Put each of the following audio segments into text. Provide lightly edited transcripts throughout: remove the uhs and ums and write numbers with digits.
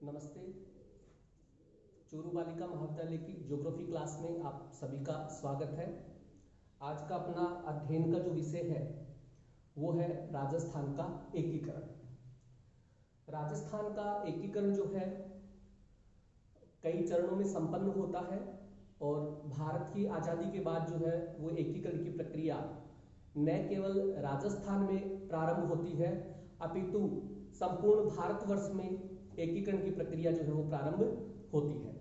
नमस्ते। चूरू बालिका महाविद्यालय की ज्योग्राफी क्लास में आप सभी का स्वागत है। आज का अपना अध्ययन का जो विषय है वो है राजस्थान का एकीकरण। राजस्थान का एकीकरण जो है कई चरणों में संपन्न होता है और भारत की आज़ादी के बाद जो है वो एकीकरण की प्रक्रिया न केवल राजस्थान में प्रारंभ होती है अपितु संपूर्ण भारतवर्ष में एकीकरण की प्रक्रिया जो है वो प्रारंभ होती है।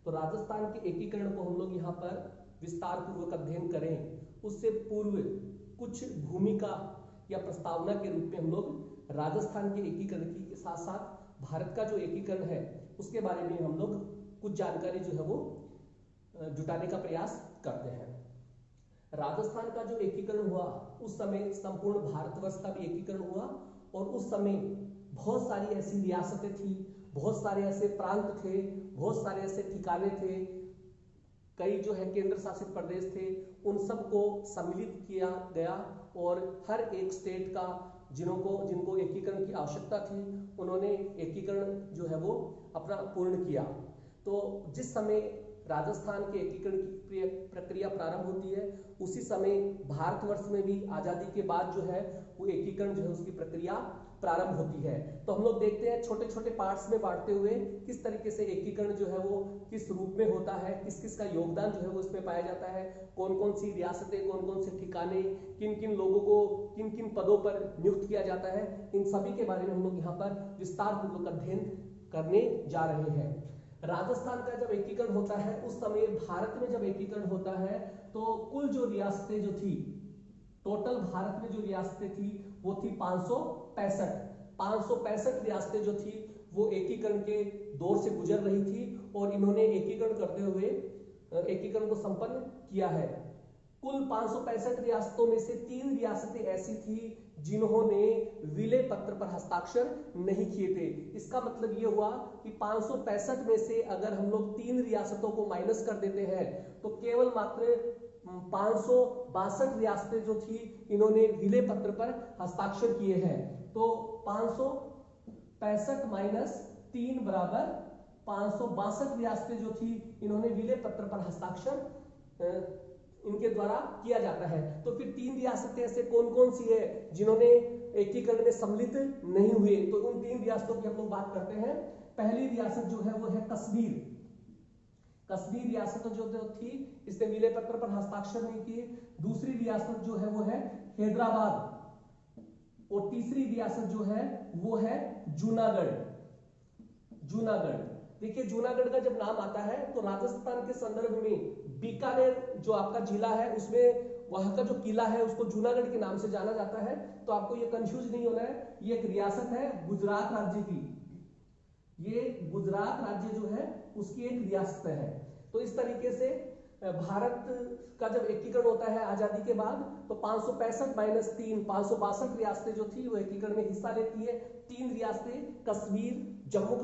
तो राजस्थान के एकीकरण को हम लोग यहाँ पर विस्तार पूर्वक अध्ययन करें उससे पूर्व कुछ भूमिका या प्रस्तावना के रूप में हम लोग राजस्थान के एकीकरण के साथ साथ भारत का जो एकीकरण है उसके बारे में हम लोग कुछ जानकारी जो है वो जुटाने का प्रयास करते हैं। राजस्थान का जो एकीकरण हुआ उस समय संपूर्ण भारतवर्ष का भी एकीकरण हुआ और उस समय बहुत सारी ऐसी रियासतें थी, बहुत सारे ऐसे प्रांत थे, बहुत सारे ऐसे ठिकाने थे, कई जो है केंद्र शासित प्रदेश थे, उन सबको सम्मिलित किया गया और हर एक स्टेट का जिनको एकीकरण की आवश्यकता थी उन्होंने एकीकरण जो है वो अपना पूर्ण किया। तो जिस समय राजस्थान के एकीकरण की प्रक्रिया प्रारंभ होती है उसी समय भारतवर्ष में भी आजादी के बाद जो है वो एकीकरण जो है उसकी प्रक्रिया प्रारंभ होती है। तो हम लोग देखते हैं छोटे छोटे पार्ट्स में बांटते हुए किस तरीके से एकीकरण जो है वो किस रूप में होता है, किस किस का योगदान जो है वो इसमें पाया जाता है, कौन कौन सी रियासतें, कौन कौन से ठिकाने, किन किन लोगों को किन किन पदों पर नियुक्त किया जाता है, इन सभी के बारे में हम लोग यहाँ पर विस्तार पूर्वक अध्ययन करने जा रहे हैं। राजस्थान का जब एकीकरण होता है उस समय भारत में जब एकीकरण होता है तो कुल जो रियासतें जो थी, टोटल भारत में जो रियासतें थी वो थी 565 रियासतें जो थी वो एकीकरण के दौर से गुजर रही थी और इन्होंने एकीकरण करते हुए एकीकरण को संपन्न किया है। कुल 565 रियासतों में से 3 रियासतें ऐसी थी जिन्होंने विलय पत्र पर हस्ताक्षर नहीं किए थे। इसका मतलब यह हुआ कि 565 में से अगर हम लोग 3 रियासतों को माइनस कर देते हैं तो केवल मात्र 562 रियासतें जो थी इन्होंने विलय पत्र पर हस्ताक्षर किए हैं। तो 565 माइनस 3 बराबर 562 रियासतें जो थी इन्होंने विलय पत्र पर हस्ताक्षर इनके द्वारा किया जाता है। तो फिर 3 रियासतें ऐसे कौन कौन सी है जिन्होंने एकीकरण में सम्मिलित नहीं हुए, तो उन 3 रियासतों की हम लोग बात करते हैं। पहली रियासत जो है वो है कश्मीर। कश्मीर रियासत जो थी इसने विलय पत्र पर हस्ताक्षर नहीं किए। दूसरी रियासत जो है वो है हैदराबाद और तीसरी रियासत जो है वो है जूनागढ़। देखिए जूनागढ़ का जब नाम आता है तो राजस्थान के संदर्भ में बीकानेर जो आपका जिला है उसमें वहां का जो किला है उसको जूनागढ़ के नाम से जाना जाता है। तो आपको ये कंफ्यूज नहीं होना है, ये एक रियासत है गुजरात राज्य की, ये गुजरात राज्य जो है उसकी एक रियासत है। तो इस तरीके से भारत का जब एकीकरण होता है आजादी के बाद तो 565 माइनस 3 562 रियासतें जो थी वो एकीकरण में हिस्सा लेती है। 3 रियासतें कश्मीर, जम्मू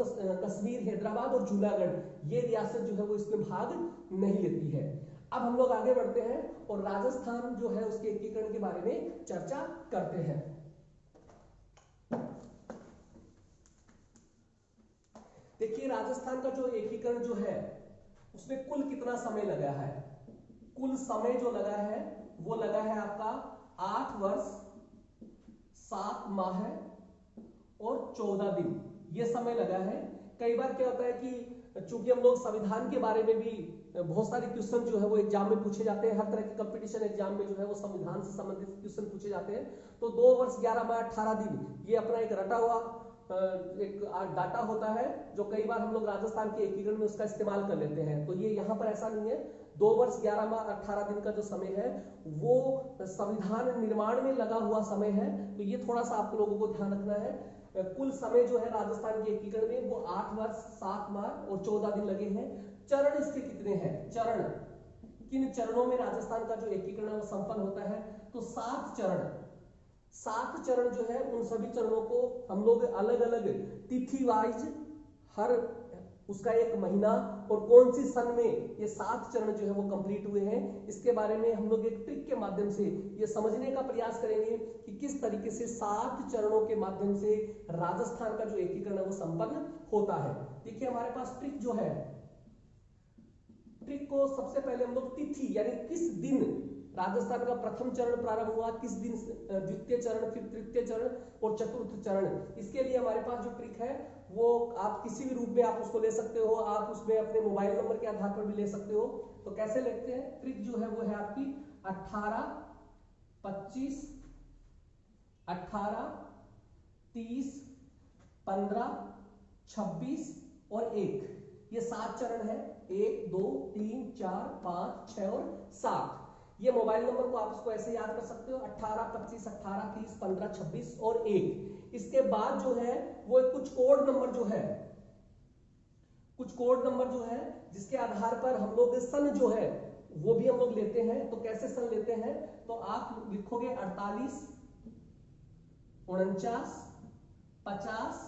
कश्मीर, हैदराबाद और जूनागढ़, ये रियासत जो है वो इसमें भाग नहीं लेती है। अब हम लोग आगे बढ़ते हैं और राजस्थान जो है उसके एकीकरण के बारे में चर्चा करते हैं। देखिए राजस्थान का जो एकीकरण जो है उसमें कुल कितना समय लगा है? कुल समय जो लगा है वो लगा है आपका 8 वर्ष 7 माह और 14 दिन, ये समय लगा है। कई बार क्या होता है कि चूंकि हम लोग संविधान के बारे में भी बहुत सारे क्वेश्चन जो है वो एग्जाम में पूछे जाते हैं, हर तरह के कंपटीशन एग्जाम में जो है वो संविधान से संबंधित क्वेश्चन पूछे जाते हैं। तो 2 वर्ष 11 माह 18 दिन ये अपना एक रटा हुआ एक डाटा होता है जो कई बार हम लोग राजस्थान के एकीकरण में उसका इस्तेमाल कर लेते हैं। तो ये यहाँ पर ऐसा नहीं है। 2 वर्ष 11 माह 18 दिन का जो समय है वो संविधान निर्माण में लगा हुआ समय है। तो ये थोड़ा सा आप लोगों को ध्यान रखना है। कुल समय जो है राजस्थान के एकीकरण में वो 8 वर्ष 7 माह और 14 दिन लगे हैं। चरण इसके कितने हैं? चरण, किन चरणों में राजस्थान का जो एकीकरण है वो संपन्न होता है? तो 7 चरण जो है उन सभी चरणों को हम लोग अलग अलग तिथि वाइज हर उसका एक महीना और कौन सी सन में ये 7 चरण जो है वो कंप्लीट हुए हैं, इसके बारे में हम लोग एक ट्रिक के माध्यम से ये समझने का प्रयास करेंगे कि किस तरीके से 7 चरणों के माध्यम से राजस्थान का जो एकीकरण है वो संपन्न होता है। देखिए हमारे पास ट्रिक जो है, ट्रिक को सबसे पहले हम लोग तिथि यानी किस दिन राजस्थान का प्रथम चरण प्रारंभ हुआ, किस दिन द्वितीय चरण, फिर तृतीय चरण और चतुर्थ चरण, इसके लिए हमारे पास जो ट्रिक है वो आप किसी भी रूप में आप उसको ले सकते हो, आप उसमें अपने मोबाइल नंबर के आधार पर भी ले सकते हो। तो कैसे लिखते हैं, ट्रिक जो है वो है आपकी 18, 25, 18, 30, 15, 26 और 1, ये 7 चरण है। 1, 2, 3, 4, 5, 6 और 7। ये मोबाइल नंबर को आप इसको ऐसे याद कर सकते हो, 18, 25, 18, 30, 15, 26 और 1। इसके बाद जो है वो कुछ कोड नंबर जो है, कुछ कोड नंबर जो है जिसके आधार पर हम लोग सन जो है वो भी हम लोग लेते हैं। तो कैसे सन लेते हैं, तो आप लिखोगे 48, 49, 50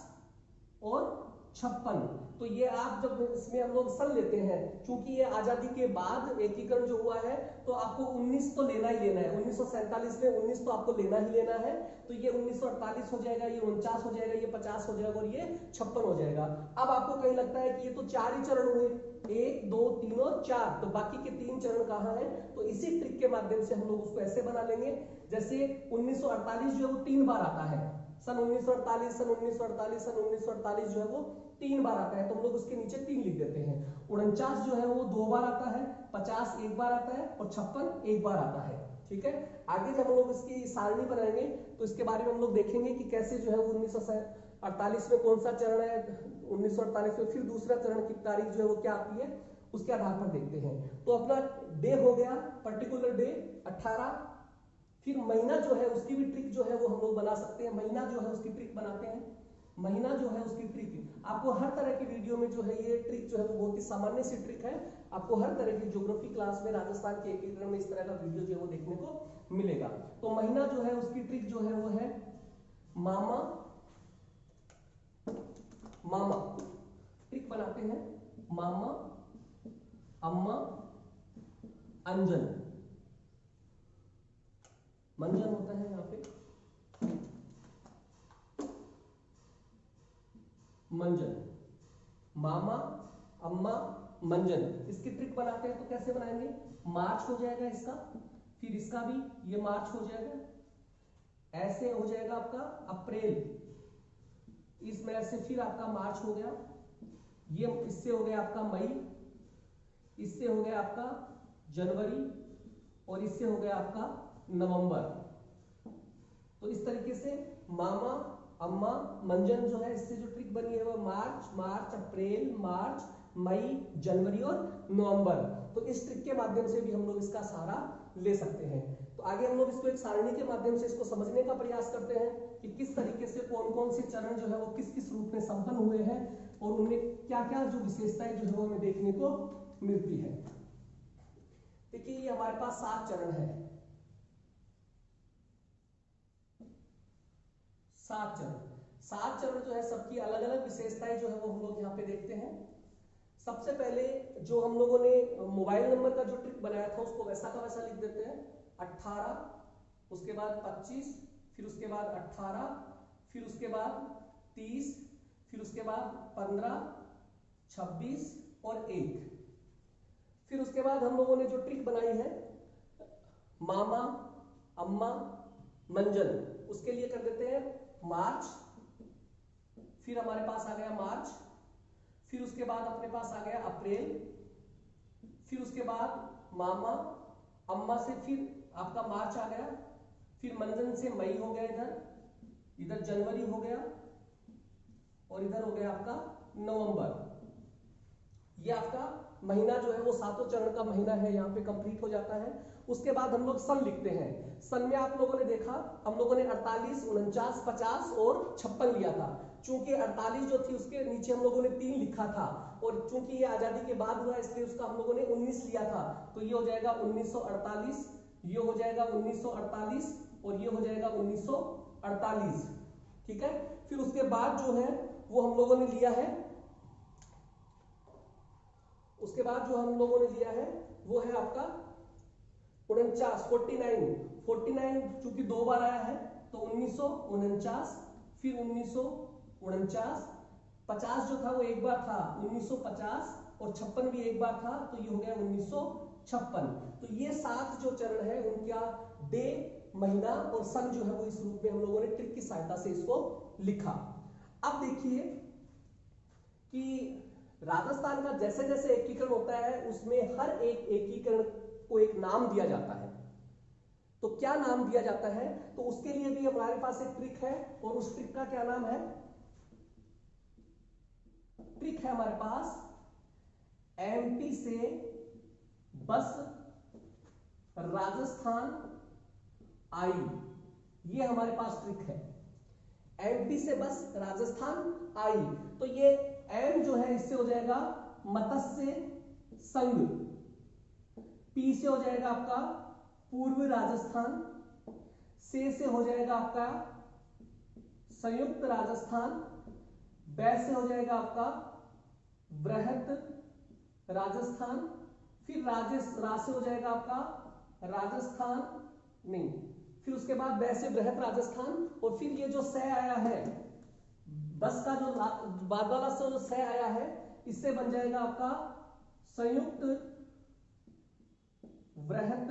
और 56। तो ये आप जब इसमें हम लोग सन लेते हैं, क्योंकि ये आजादी के बाद एकीकरण जो हुआ है तो आपको 19 तो लेना ही लेना है। 1947 में 19 तो आपको लेना ही लेना है। तो ये 1948 हो जाएगा, ये 49 हो जाएगा, ये 50 हो जाएगा और ये 56 हो जाएगा। अब आपको कहीं लगता है कि ये तो 4 ही चरण हुए, 1, 2, 3 और 4, तो बाकी के 3 चरण कहाँ हैं। तो इसी ट्रिक के माध्यम से हम लोग उसको ऐसे बना लेंगे, जैसे 1948 जो है वो 3 बार आता है, सन 1948, सन 1948, सन 1948 जो है वो 3 बार आता है, तो हम लोग उसके नीचे 3 लिख देते हैं। 49 जो है वो 2 बार आता है, 50 1 बार आता है और 56 1 बार आता है। ठीक है, आगे जब हम लोग इसकी सारणी बनाएंगे तो इसके बारे में हम लोग देखेंगे कि कैसे जो है वो 1948 में कौन सा चरण है, 1948 में फिर दूसरा चरण की तारीख जो है वो क्या आती है, उसके आधार पर देखते हैं। तो अपना डे हो गया, पर्टिकुलर डे 18। फिर महीना जो है उसकी भी ट्रिक जो है वो हम लोग बना सकते हैं। महीना जो है उसकी ट्रिक बनाते हैं, महीना जो है उसकी ट्रिक आपको हर तरह की वीडियो में जो है ये ट्रिक जो है वो बहुत ही सामान्य सी ट्रिक है। आपको हर तरह की ज्योग्राफी क्लास में राजस्थान के एकीकरण में इस तरह का वीडियो जो है वो देखने को मिलेगा। तो महीना जो है उसकी ट्रिक जो है वो है मामा, मामा ट्रिक बनाते हैं, मामा, अम्मा, अंजन, मंजन होता है यहाँ पे, मंजन, मामा, अम्मा, मंजन, इसकी ट्रिक बनाते हैं। तो कैसे बनाएंगे, मार्च हो जाएगा इसका, फिर इसका भी ये मार्च हो जाएगा, ऐसे हो जाएगा आपका अप्रैल, इसमें से फिर आपका मार्च हो गया, ये इससे हो गया आपका मई, इससे हो गया आपका जनवरी और इससे हो गया आपका नवंबर। तो इस तरीके से मामा, अम्मा, मंजन जो है इससे जो ट्रिक बनी है वो मार्च, मार्च, अप्रैल, मार्च, मई, जनवरी और नवंबर। तो इस ट्रिक के माध्यम से भी हम लोग इसका सहारा ले सकते हैं। तो आगे हम लोग इसको एक सारणी के माध्यम से इसको समझने का प्रयास करते हैं कि किस तरीके से कौन कौन से चरण जो है वो किस किस रूप में संपन्न हुए हैं और उनमें क्या क्या जो विशेषताएं जो है वो हमें देखने को मिलती है। देखिए ये हमारे पास 7 चरण है, 7 चरण। 7 चरण जो है सबकी अलग अलग विशेषताएं जो है वो हम लोग यहाँ पे देखते हैं। सबसे पहले जो हम लोगों ने मोबाइल नंबर का जो ट्रिक बनाया था उसको वैसा का वैसा लिख देते हैं, 18, उसके बाद 25, फिर उसके बाद 18, फिर उसके बाद 30, फिर उसके बाद 15, 26 और 1। फिर उसके बाद हम लोगों ने जो ट्रिक बनाई है मामा, अम्मा, मंजन, उसके लिए कर देते हैं मार्च, फिर हमारे पास आ गया मार्च, फिर उसके बाद अपने पास आ गया अप्रैल, फिर उसके बाद मामा, अम्मा से फिर आपका मार्च आ गया, फिर मंजन से मई हो गया, इधर जनवरी हो गया और इधर हो गया आपका नवंबर। ये आपका महीना जो है वो 7 चरण का महीना है, यहाँ पे कंप्लीट हो जाता है। उसके बाद हम लोग सन लिखते हैं। सन में आप लोगों ने देखा हम लोगों ने 48, 49, 50 और 56 लिया था। चूंकि 48 जो थी उसके नीचे हम लोगों ने 3 लिखा था और चूंकि ये आजादी के बाद हुआ इसलिए उसका हम लोगों ने 19 लिया था। तो ये हो जाएगा 1948, ये हो जाएगा 1948 और ये हो जाएगा 1948। ठीक है, फिर उसके बाद जो है वो हम लोगों ने लिया है उसके बाद जो हम लोगों ने लिया है वो है आपका 49, 49 चूंकि 2 बार आया है तो 1949, फिर 1949, 50 जो था वो एक बार था 1950, और 56 भी एक बार था, तो ये हो गया 1956। तो ये 7 जो चरण है उनका डे, महीना और सन जो है वो इस रूप में हम लोगों ने ट्रिक की सहायता से इसको लिखा। अब देखिए कि राजस्थान का जैसे जैसे एकीकरण होता है उसमें हर एक एकीकरण को एक नाम दिया जाता है। तो क्या नाम दिया जाता है, तो उसके लिए भी हमारे पास एक ट्रिक है, और उस ट्रिक का क्या नाम है, ट्रिक है हमारे पास एमपी से बस राजस्थान आई। ये हमारे पास ट्रिक है, एमपी से बस राजस्थान आई। तो ये एम जो है इससे हो जाएगा मत्स्य संघ, पी से हो जाएगा आपका पूर्व राजस्थान, से हो जाएगा आपका संयुक्त राजस्थान, बै से हो जाएगा आपका बृहत राजस्थान, फिर रा से हो जाएगा आपका राजस्थान नहीं, फिर उसके बाद बै से बृहत राजस्थान, और फिर ये जो से आया है बस का जो बाद वाला से जो से आया है इससे बन जाएगा आपका संयुक्त बृहत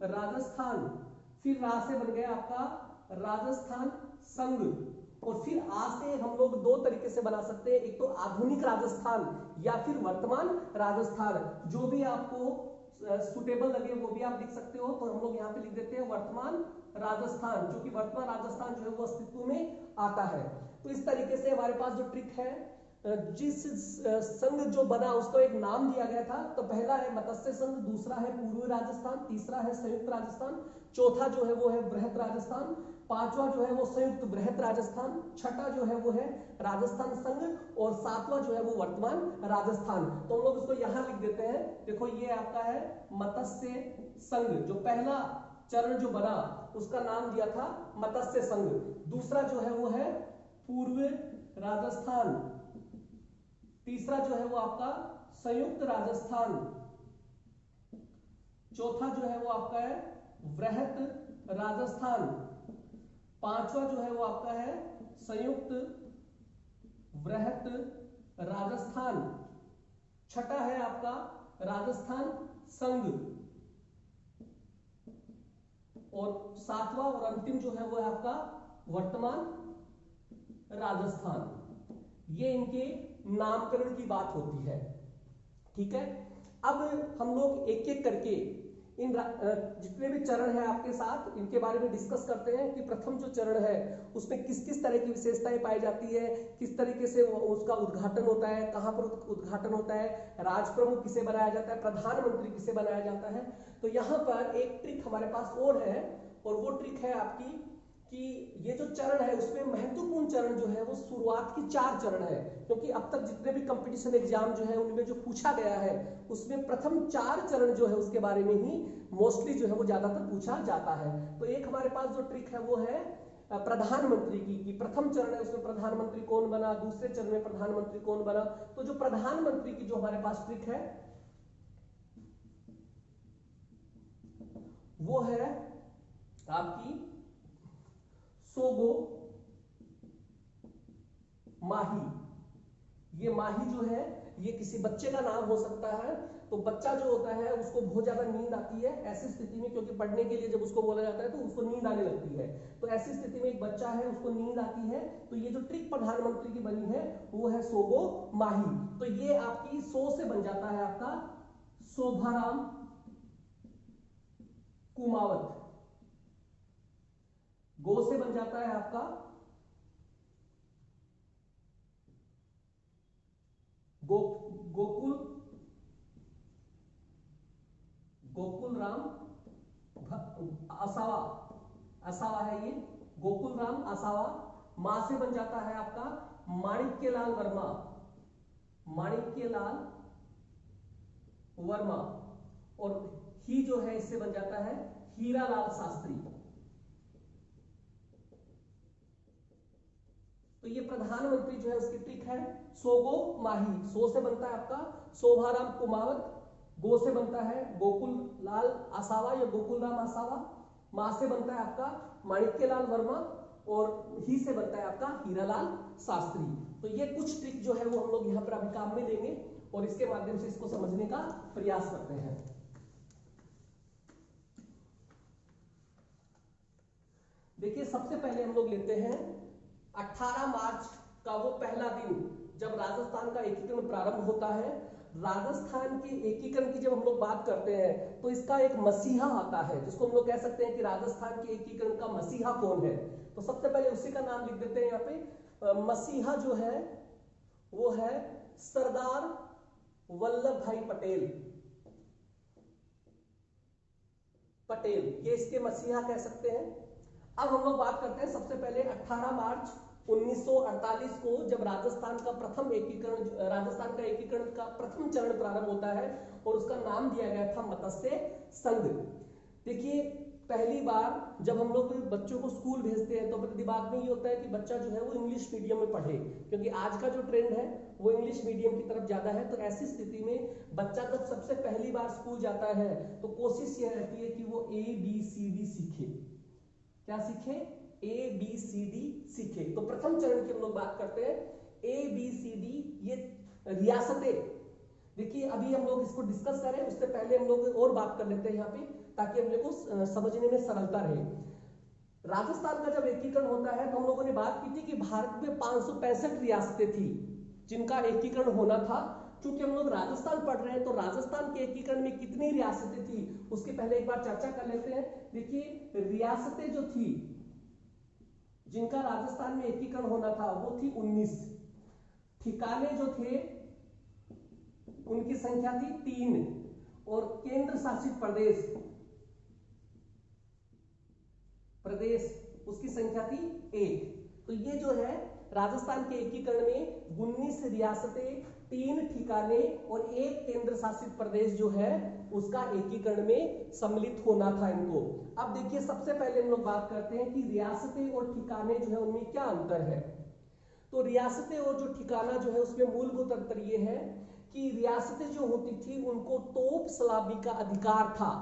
राजस्थान, फिर रा से बन गया आपका राजस्थान संघ, और फिर आ से हम लोग 2 तरीके से बना सकते हैं, एक तो आधुनिक राजस्थान या फिर वर्तमान राजस्थान, जो भी आपको सुटेबल लगे वो भी आप लिख सकते हो। तो हम लोग यहाँ पे लिख देते हैं वर्तमान राजस्थान, जो कि वर्तमान राजस्थान जो है वो अस्तित्व में आता है। तो इस तरीके से हमारे पास जो ट्रिक है, जिस संघ जो बना उसको एक नाम दिया गया था। तो पहला है मत्स्य संघ, दूसरा है पूर्वी राजस्थान, तीसरा है संयुक्त राजस्थान, चौथा जो है वो है बृहत राजस्थान, पांचवा जो है वो संयुक्त बृहत राजस्थान, छठा जो है वो है राजस्थान संघ, और सातवां जो है वो वर्तमान राजस्थान। तो हम लोग इसको यहां लिख देते हैं। देखो ये आपका है मत्स्य संघ, जो पहला चरण जो बना उसका नाम दिया था मत्स्य संघ, दूसरा जो है वो है पूर्व राजस्थान, तीसरा जो है वो आपका संयुक्त राजस्थान, चौथा जो है वो आपका है बृहत राजस्थान, पांचवा जो है वो आपका है संयुक्त बृहत राजस्थान, छठा है आपका राजस्थान संघ, और सातवां और अंतिम जो है वो है आपका वर्तमान राजस्थान। ये इनके नामकरण की बात होती है। ठीक है, अब हम लोग एक एक करके इन जितने भी चरण हैं आपके साथ इनके बारे में डिस्कस करते हैं कि प्रथम जो चरण है उसमें किस किस तरह की विशेषताएं पाई जाती है, किस तरीके से उसका उद्घाटन होता है, कहां पर उद्घाटन होता है, राज प्रमुख किसे बनाया जाता है, प्रधानमंत्री किसे बनाया जाता है। तो यहाँ पर एक ट्रिक हमारे पास और है, और वो ट्रिक है आपकी कि ये जो चरण है उसमें महत्वपूर्ण चरण जो है वो शुरुआत की 4 चरण है, क्योंकि अब तक जितने भी कंपटीशन एग्जाम जो है उनमें जो पूछा गया है उसमें प्रथम 4 चरण जो है उसके बारे में ही मोस्टली जो है वो ज्यादातर पूछा जाता है। तो एक हमारे पास जो ट्रिक है वो है प्रधानमंत्री की, कि प्रथम चरण है उसमें प्रधानमंत्री कौन बना, दूसरे चरण में प्रधानमंत्री कौन बना। तो जो प्रधानमंत्री की जो हमारे पास ट्रिक है वो है आपकी सोगो माही। ये माही जो है ये किसी बच्चे का नाम हो सकता है। तो बच्चा जो होता है उसको बहुत ज्यादा नींद आती है ऐसी स्थिति में, क्योंकि पढ़ने के लिए जब उसको बोला जाता है तो उसको नींद आने लगती है। तो ऐसी स्थिति में एक बच्चा है उसको नींद आती है, तो ये जो ट्रिक प्रधानमंत्री की बनी है वो है सोगो माही। तो ये आपकी सो से बन जाता है आपका शोभाराम कुमावत, गो से बन जाता है आपका गोकुल राम असावा, असावा है ये, गोकुल राम असावा। मां से बन जाता है आपका माणिक्यलाल वर्मा, माणिक्यलाल वर्मा, और ही जो है इससे बन जाता है हीरालाल शास्त्री। तो तो ये प्रधानमंत्री जो है उसकी ट्रिक है सोगो माही। सो से बनता है आपका शोभाराम कुमावत, गो से बनता है गोकुल लाल आसावा या गोकुल राम आसावा, मां से बनता है आपका माणिक्यलाल वर्मा, और ही से बनता है आपका हीरालाल शास्त्री। तो ये कुछ ट्रिक जो है वो हम लोग यहाँ पर अभी काम में लेंगे और इसके माध्यम से इसको समझने का प्रयास करते हैं। देखिए सबसे पहले हम लोग लेते हैं 18 मार्च का वो पहला दिन जब राजस्थान का एकीकरण प्रारंभ होता है। राजस्थान के एकीकरण की जब हम लोग बात करते हैं तो इसका एक मसीहा आता है, जिसको हम लोग कह सकते हैं कि राजस्थान के एकीकरण का मसीहा कौन है। तो सबसे पहले उसी का नाम लिख देते हैं यहाँ पे। मसीहा जो है वो है सरदार वल्लभ भाई पटेल, ये इसके मसीहा कह सकते हैं। अब हम लोग बात करते हैं सबसे पहले 18 मार्च 1948 को जब राजस्थान का एकीकरण का प्रथम चरण प्रारंभ होता है और उसका नाम दिया गया था मत्स्य संघ। देखिए पहली बार जब हम लोग बच्चों को स्कूल भेजते हैं तो प्रतिभाग में ये होता है कि बच्चा जो है वो इंग्लिश मीडियम में पढ़े, क्योंकि आज का जो ट्रेंड है वो इंग्लिश मीडियम की तरफ ज्यादा है। तो ऐसी स्थिति में बच्चा जब सबसे पहली बार स्कूल जाता है तो कोशिश ये रहती है कि वो ABCD सीखे। क्या सीखे? ABCD सीखे। तो प्रथम चरण की हम लोग बात करते हैं ABCD, ये रियासतें। देखिए अभी हम लोग इसको डिस्कस करें उससे पहले हम लोग और बात कर लेते हैं यहाँ पे, ताकि हम लोग को समझने में सरलता रहे। राजस्थान का जब एकीकरण होता है तो हम लोगों ने बात की थी कि भारत में 565 रियासतें थी जिनका एकीकरण होना था। क्योंकि हम लोग राजस्थान पढ़ रहे हैं तो राजस्थान के एकीकरण में कितनी रियासतें थी उसके पहले एक बार चर्चा कर लेते हैं। देखिए रियासतें जो थी जिनका राजस्थान में एकीकरण होना था वो थी 19। ठिकाने जो थे उनकी संख्या थी 3 और केंद्र शासित प्रदेश उसकी संख्या थी 1। तो ये जो है राजस्थान के एकीकरण में 19 रियासतें, 3 ठिकाने और 1 केंद्र शासित प्रदेश जो है उसका एकीकरण में सम्मिलित होना था इनको। अब देखिए सबसे पहले हम लोग बात करते हैं कि रियासतें और ठिकाने जो है उनमें क्या अंतर है। तो रियासतें और जो ठिकाना जो है उसमें मूलभूत अंतर ये है कि रियासतें जो होती थी उनको तोप सलामी का अधिकार था,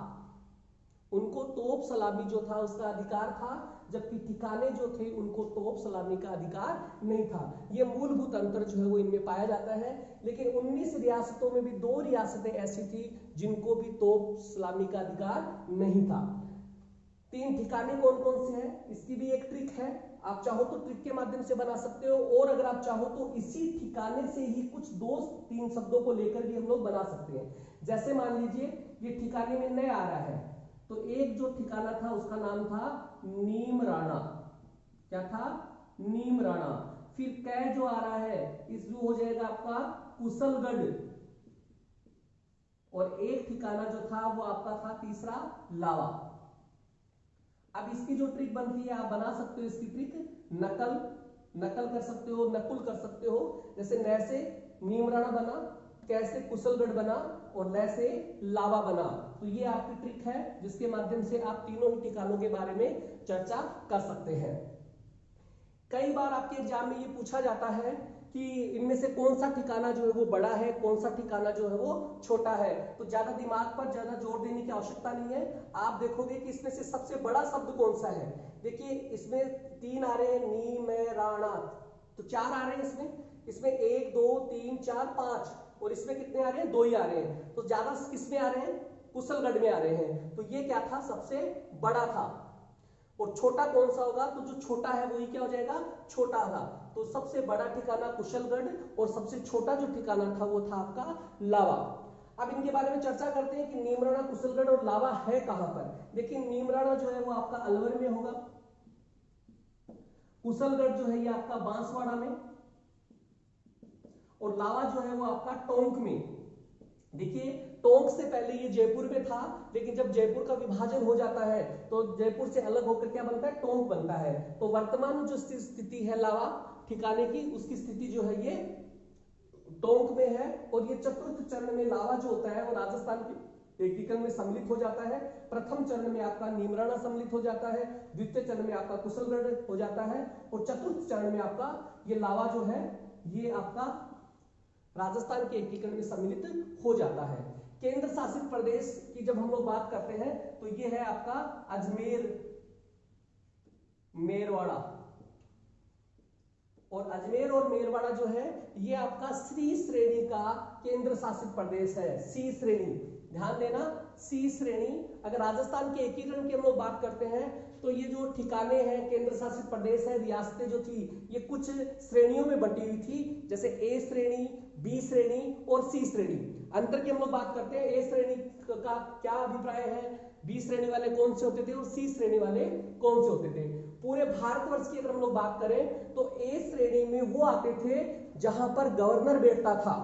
उनको तोप सलामी जो था उसका अधिकार था, जबकि ठिकाने जो थे उनको तोप सलामी का अधिकार नहीं था। ये मूलभूत अंतर जो है वो इनमें पाया जाता है। लेकिन 19 रियासतों में भी 2 रियासतें ऐसी थी जिनको भी तोप सलामी का अधिकार नहीं था। 3 ठिकाने कौन कौन से हैं इसकी भी एक ट्रिक है, आप चाहो तो ट्रिक के माध्यम से बना सकते हो, और अगर आप चाहो तो इसी ठिकाने से ही कुछ 2-3 शब्दों को लेकर भी हम लोग बना सकते हैं। जैसे मान लीजिए ये ठिकाने में नया आ रहा है तो एक जो ठिकाना था उसका नाम था नीमराणा। क्या था? नीमराणा। फिर कै जो आ रहा है इसमें हो जाएगा आपका कुशलगढ़, और एक ठिकाना जो था वो आपका था तीसरा लावा। अब इसकी जो ट्रिक बनती है आप बना सकते हो इसकी ट्रिक, नकल कर सकते हो, नकुल कर सकते हो। जैसे न से नीमराणा बना, कैसे कुशलगढ़ बना और ल से लावा बना। तो ये आपकी ट्रिक है जिसके माध्यम से आप तीनों ही ठिकानों के बारे में चर्चा कर सकते हैं। कई बार आपके एग्जाम में ये पूछा जाता है कि इनमें से कौन सा ठिकाना जो है वो बड़ा है, कौन सा ठिकाना जो है वो छोटा है। तो ज्यादा दिमाग पर ज्यादा जोर देने की आवश्यकता नहीं है। आप देखोगे कि इसमें से सबसे बड़ा शब्द कौन सा है। देखिए इसमें 3 आ रहे हैं, नीमराणा, तो 4 आ रहे हैं इसमें 1 2 3 4 5, और इसमें कितने आ रहे हैं? 2 ही आ रहे हैं। तो ज्यादा किसमें आ रहे हैं? कुशलगढ़ में आ रहे हैं। तो ये क्या था? सबसे बड़ा था। और छोटा कौन सा होगा? तो जो छोटा है वही क्या हो जाएगा? छोटा था। तो सबसे बड़ा ठिकाना कुशलगढ़ और सबसे छोटा जो ठिकाना था वो था आपका लावा। अब इनके बारे में चर्चा करते हैं कि नीमराणा, कुशलगढ़ और लावा है कहां पर। देखिए नीमराणा जो है वो आपका अलवर में होगा, कुशलगढ़ जो है ये आपका बांसवाड़ा में, और लावा जो है वो आपका टोंक में। देखिए टोंक से पहले ये जयपुर में था, लेकिन जब जयपुर का विभाजन हो जाता है तो जयपुर से अलग होकर क्या बनता है? टोंक बनता है। तो वर्तमान जो स्थिति है लावा ठिकाने की, उसकी स्थिति जो है ये टोंक में है। और ये चतुर्थ चरण में लावा जो होता है वो राजस्थान के एकीकरण में सम्मिलित हो जाता है। प्रथम चरण में आपका नीमराणा सम्मिलित हो जाता है, द्वितीय चरण में आपका कुशलगढ़ हो जाता है और चतुर्थ चरण में आपका ये लावा जो है ये आपका राजस्थान के एकीकरण में सम्मिलित हो जाता है। केंद्र शासित प्रदेश की जब हम लोग बात करते हैं तो ये है आपका अजमेर मेरवाड़ा, और अजमेर और मेरवाड़ा जो है ये आपका सी श्रेणी का केंद्र शासित प्रदेश है। सी श्रेणी, ध्यान देना, सी श्रेणी। अगर राजस्थान के एकीकरण की हम लोग बात करते हैं तो ये जो ठिकाने हैं, केंद्र शासित प्रदेश है, रियासतें जो थी ये कुछ श्रेणियों में बटी हुई थी, जैसे ए श्रेणी, बी श्रेणी और सी श्रेणी। अंतर की हम लोग बात करते हैं, ए श्रेणी का क्या अभिप्राय है, बी श्रेणी वाले कौन से होते थे और सी श्रेणी वाले कौन से होते थे। पूरे भारतवर्ष की अगर हम लोग बात करें तो ए श्रेणी में वो आते थे जहां पर गवर्नर बैठता था।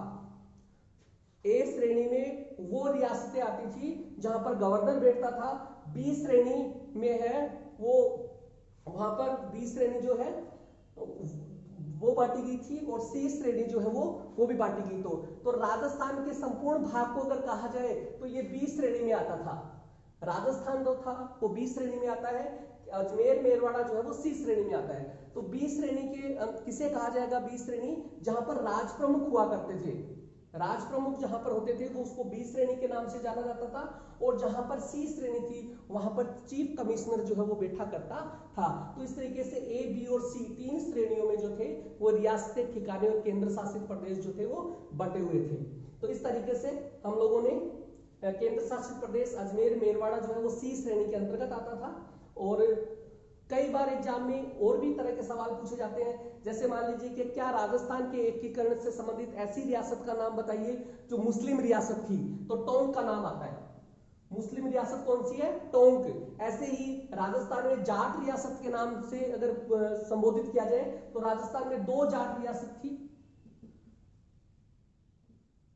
ए श्रेणी में वो रियासतें आती थी जहां पर गवर्नर बैठता था। बी श्रेणी में है वो, वहां पर बी श्रेणी जो है वो बांटी गई थी और सी श्रेणी जो है वो भी बांटी गई। तो राजस्थान के संपूर्ण भाग को अगर कहा जाए तो ये बी श्रेणी में आता था। राजस्थान जो था वो बी श्रेणी में आता है, अजमेर मेरवाड़ा जो है वो सी श्रेणी में आता है। तो बी श्रेणी के किसे कहा जाएगा, बी श्रेणी जहां पर राज प्रमुख हुआ करते थे, राज प्रमुख जहां पर होते थे वो उसको बी श्रेणी के नाम से जाना जाता था। और जहां पर सी श्रेणी थी वहां पर चीफ कमिश्नर जो है वो बैठा करता था। तो इस तरीके से ए, बी और सी तीन श्रेणियों में जो थे वो रियासतें, ठिकाने और केंद्र शासित प्रदेश जो थे वो बटे हुए थे। तो इस तरीके से हम लोगों ने केंद्र शासित प्रदेश अजमेर मेरवाड़ा जो है वो सी श्रेणी के अंतर्गत आता था। और कई बार एग्जाम में और भी तरह के सवाल पूछे जाते हैं, जैसे मान लीजिए कि क्या राजस्थान के एकीकरण से संबंधित ऐसी रियासत का नाम बताइए जो मुस्लिम रियासत थी, तो टोंक का नाम आता है। मुस्लिम रियासत कौन सी है, टोंक। ऐसे ही राजस्थान में जाट रियासत के नाम से अगर संबोधित किया जाए तो राजस्थान में दो जाट रियासत थी।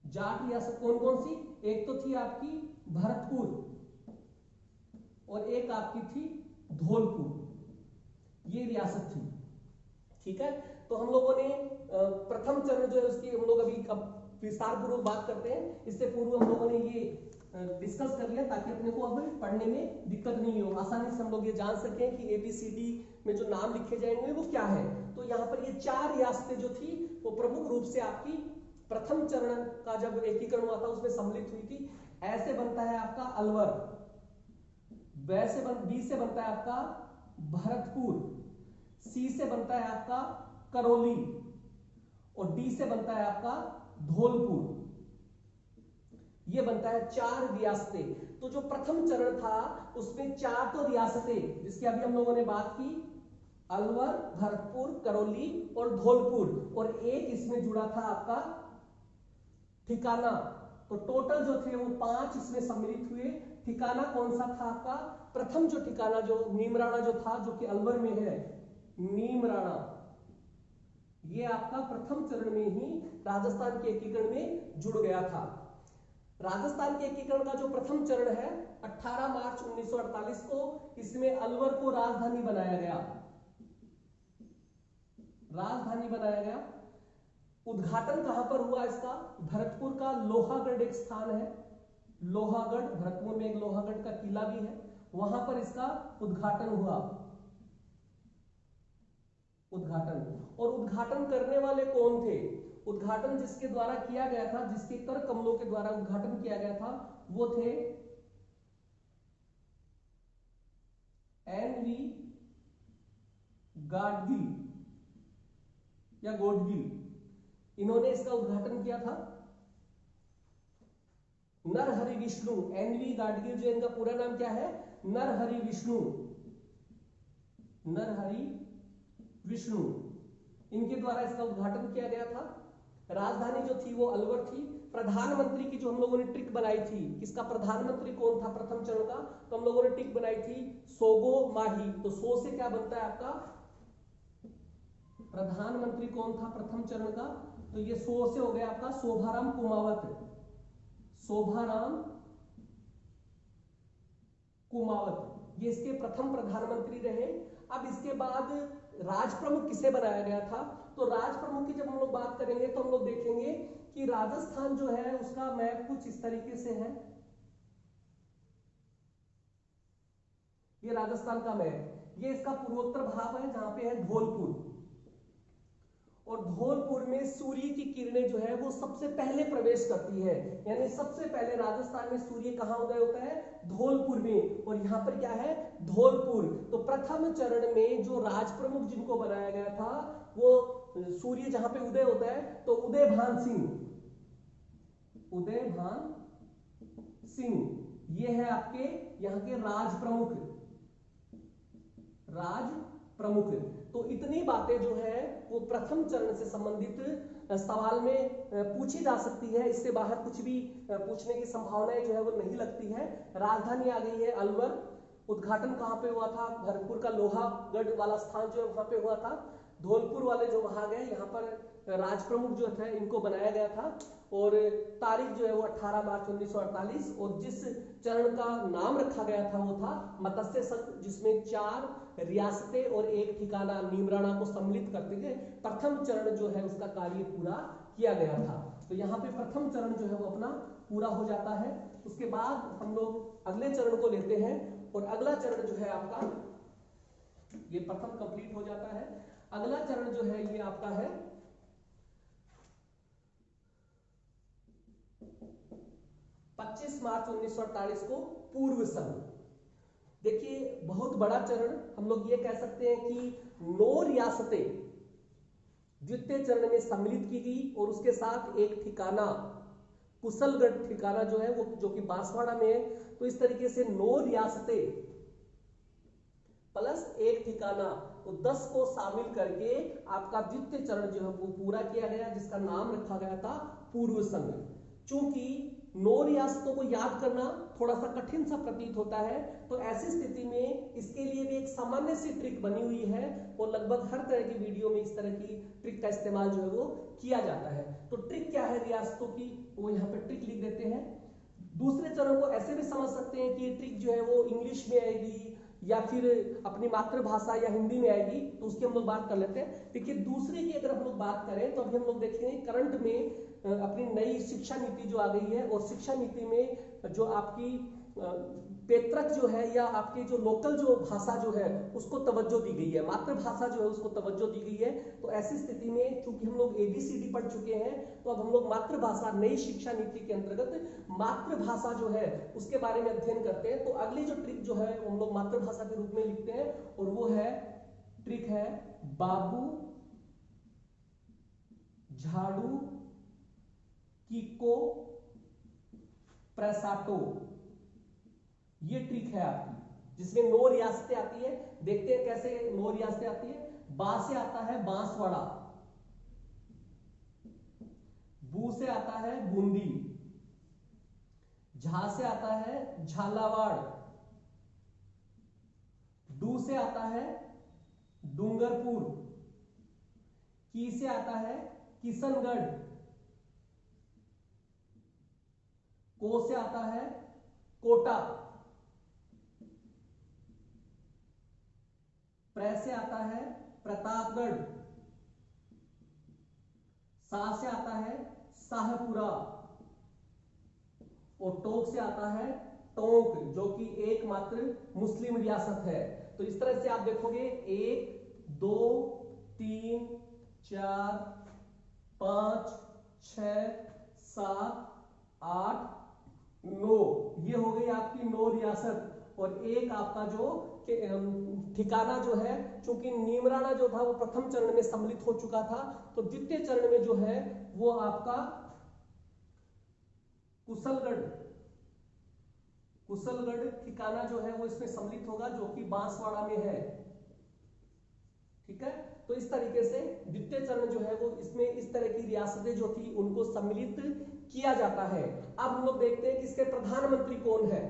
जाट रियासत कौन कौन सी, एक तो थी आपकी भरतपुर और एक आपकी थी धौलपुर, ये रियासत थी। ठीक है, तो हम लोगों ने प्रथम चरण जो है उसकी हम लोग अभी विस्तार पूर्वक बात करते हैं। इससे पूर्व हम लोगों ने ये डिस्कस कर लिया ताकि अपने को अब पढ़ने में दिक्कत नहीं हो, आसानी से हम लोग ये जान सकें कि ABCD में जो नाम लिखे जाएंगे वो क्या है। तो यहाँ पर ये चार रियासतें जो थी वो प्रमुख रूप से आपकी प्रथम चरण का जब एकीकरण हुआ था उसमें सम्मिलित हुई थी। ऐसे बनता है आपका अलवर, बी से बनता है आपका भरतपुर, सी से बनता है आपका करौली और डी से बनता है आपका धौलपुर। ये बनता है चार रियासतें। तो जो प्रथम चरण था उसमें चार तो रियासतें जिसकी अभी हम लोगों ने बात की, अलवर, भरतपुर, करौली और धौलपुर, और एक इसमें जुड़ा था आपका ठिकाना। तो टोटल जो थे वो 5 इसमें सम्मिलित हुए। ठिकाना कौन सा था आपका, प्रथम जो ठिकाना जो नीमराणा जो था जो कि अलवर में है, नीमराणा, ये आपका प्रथम चरण में ही राजस्थान के एकीकरण में जुड़ गया था। राजस्थान के एकीकरण का जो प्रथम चरण है 18 मार्च 1948 को, इसमें अलवर को राजधानी बनाया गया, राजधानी बनाया गया। उद्घाटन कहां पर हुआ इसका, भरतपुर का लोहागढ़ एक स्थान है, लोहागढ़, भरतपुर में एक लोहागढ़ का किला भी है, वहां पर इसका उद्घाटन हुआ। उद्घाटन, और उद्घाटन करने वाले कौन थे, उद्घाटन जिसके द्वारा किया गया था, जिसके कर कमलों के द्वारा उद्घाटन किया गया था वो थे NV गाडगिल या गोडगिल, इन्होंने इसका उद्घाटन किया था। नरहरि विष्णु, NV गाडगिल जो इनका पूरा नाम क्या है, नरहरि विष्णु, नरहरि विष्णु, इनके द्वारा इसका उद्घाटन किया गया था। राजधानी जो थी वो अलवर थी। प्रधानमंत्री की जो हम लोगों ने ट्रिक बनाई थी, किसका प्रधानमंत्री कौन था प्रथम चरण का, तो हम लोगों ने ट्रिक बनाई थी सोगो माही। तो सो से क्या बनता है आपका, प्रधानमंत्री कौन था प्रथम चरण का, तो ये सो से हो गया आपका शोभाराम कुमावत, शोभाराम कुमावत, ये इसके प्रथम प्रधानमंत्री रहे। अब इसके बाद राज प्रमुख किसे बनाया गया था, तो राज प्रमुख की जब हम लोग बात करेंगे तो हम लोग देखेंगे कि राजस्थान जो है उसका मैप कुछ इस तरीके से है। ये राजस्थान का मैप, ये इसका पूर्वोत्तर भाग है जहां पे है धौलपुर, और धौलपुर में सूर्य की किरणें जो है वो सबसे पहले प्रवेश करती है, यानी सबसे पहले राजस्थान में सूर्य कहां उदय होता है, धौलपुर में, और यहाँ पर क्या है, धौलपुर। तो प्रथम चरण में जो राज प्रमुख जिनको बनाया गया था वो सूर्य जहां पे उदय होता है तो उदयभान सिंह ये है आपके यहाँ के राज प्रमुख। तो इतनी बातें जो है वो प्रथम चरण से संबंधित सवाल में पूछी जा सकती है, इससे बाहर कुछ भी पूछने की संभावनाएं जो है वो नहीं लगती है। राजधानी आ गई है अलवर, उद्घाटन कहां पे हुआ था, भरतपुर का लोहागढ़ वाला स्थान जो है वहां पे हुआ था। धौलपुर वाले जो वहां गए, यहाँ पर राज प्रमुख जो थे इनको बनाया गया था, और तारीख जो है वो 18 मार्च 1948, और जिस चरण का नाम रखा गया था वो था मत्स्य संघ, जिसमें 4 रियासतें और 1 ठिकाना नीमराणा को सम्मिलित करते हुए प्रथम चरण जो है उसका कार्य पूरा किया गया था। तो यहाँ पे प्रथम चरण जो है वो अपना पूरा हो जाता है। उसके बाद हम लोग अगले चरण को लेते हैं, और अगला चरण जो है आपका, ये प्रथम कंप्लीट हो जाता है। अगला चरण जो है ये आपका है 25 मार्च 1948 को पूर्व संघ। देखिए बहुत बड़ा चरण, हम लोग ये कह सकते हैं कि 9 रियासतें द्वितीय चरण में सम्मिलित की गई, और उसके साथ 1 ठिकाना कुशलगढ़ ठिकाना जो है वो जो कि बांसवाड़ा में है। तो इस तरीके से 9 रियासतें प्लस 1 ठिकाना, तो 10 को शामिल करके आपका द्वितीय चरण जो है वो पूरा किया गया, जिसका नाम रखा गया था पूर्व संघ। चूंकि 9 रियासतों को याद करना थोड़ा सा कठिन सा प्रतीत होता है, तो ऐसी स्थिति में इसके लिए भी एक सामान्य सी ट्रिक बनी हुई है, और लगभग हर तरह की वीडियो में इस तरह की ट्रिक का इस्तेमाल जो है वो किया जाता है। तो ट्रिक क्या है रियासतों की, वो यहाँ पे ट्रिक लिख देते हैं। दूसरे चरण को ऐसे भी समझ सकते हैं कि ट्रिक जो है वो इंग्लिश में आएगी या फिर अपनी मातृभाषा या हिंदी में आएगी, तो उसकी हम लोग बात कर लेते हैं। देखिए दूसरे की अगर हम लोग बात करें तो अभी हम लोग देखेंगे करंट में अपनी नई शिक्षा नीति जो आ गई है, और शिक्षा नीति में जो आपकी पेत्रक जो है या आपकी जो लोकल जो भाषा जो है उसको तवज्जो दी गई है, मातृभाषा जो है उसको तवज्जो दी गई है। तो ऐसी स्थिति में चूंकि हम लोग ABCD पढ़ चुके हैं, तो अब हम लोग मातृभाषा नई शिक्षा नीति के अंतर्गत मातृभाषा जो है उसके बारे में अध्ययन करते हैं। तो अगली जो ट्रिक जो है वो हम लोग मातृभाषा के रूप में लिखते हैं, और वो है ट्रिक है बाबू झाड़ू कीको प्रसाटो। ये ट्रिक है आपकी, जिसमें 9 रियासतें आती है। देखते हैं कैसे 9 रियासतें आती है। बा से आता है बांसवाड़ा, बू से आता है बूंदी, झा से आता है झालावाड़, डू से आता है डूंगरपुर, की से आता है किशनगढ़, को से आता है कोटा, प्र से आता है प्रतापगढ़, सा से आता है शाहपुरा, और टोक से आता है टोंक, जो कि एकमात्र मुस्लिम रियासत है। तो इस तरह से आप देखोगे 1 2 3 4 5 6 7 8 9, ये हो गई आपकी 9 रियासत। और एक आपका जो ठिकाना जो है, चूंकि नीमराणा जो था वो प्रथम चरण में सम्मिलित हो चुका था, तो द्वितीय चरण में जो है वो आपका कुशलगढ़ ठिकाना जो है वो इसमें सम्मिलित होगा, जो कि बांसवाड़ा में है। ठीक है, तो इस तरीके से द्वितीय चरण जो है वो इसमें इस तरह की रियासतें जो थी उनको सम्मिलित किया जाता है। अब हम लोग देखते हैं कि इसके प्रधानमंत्री कौन है।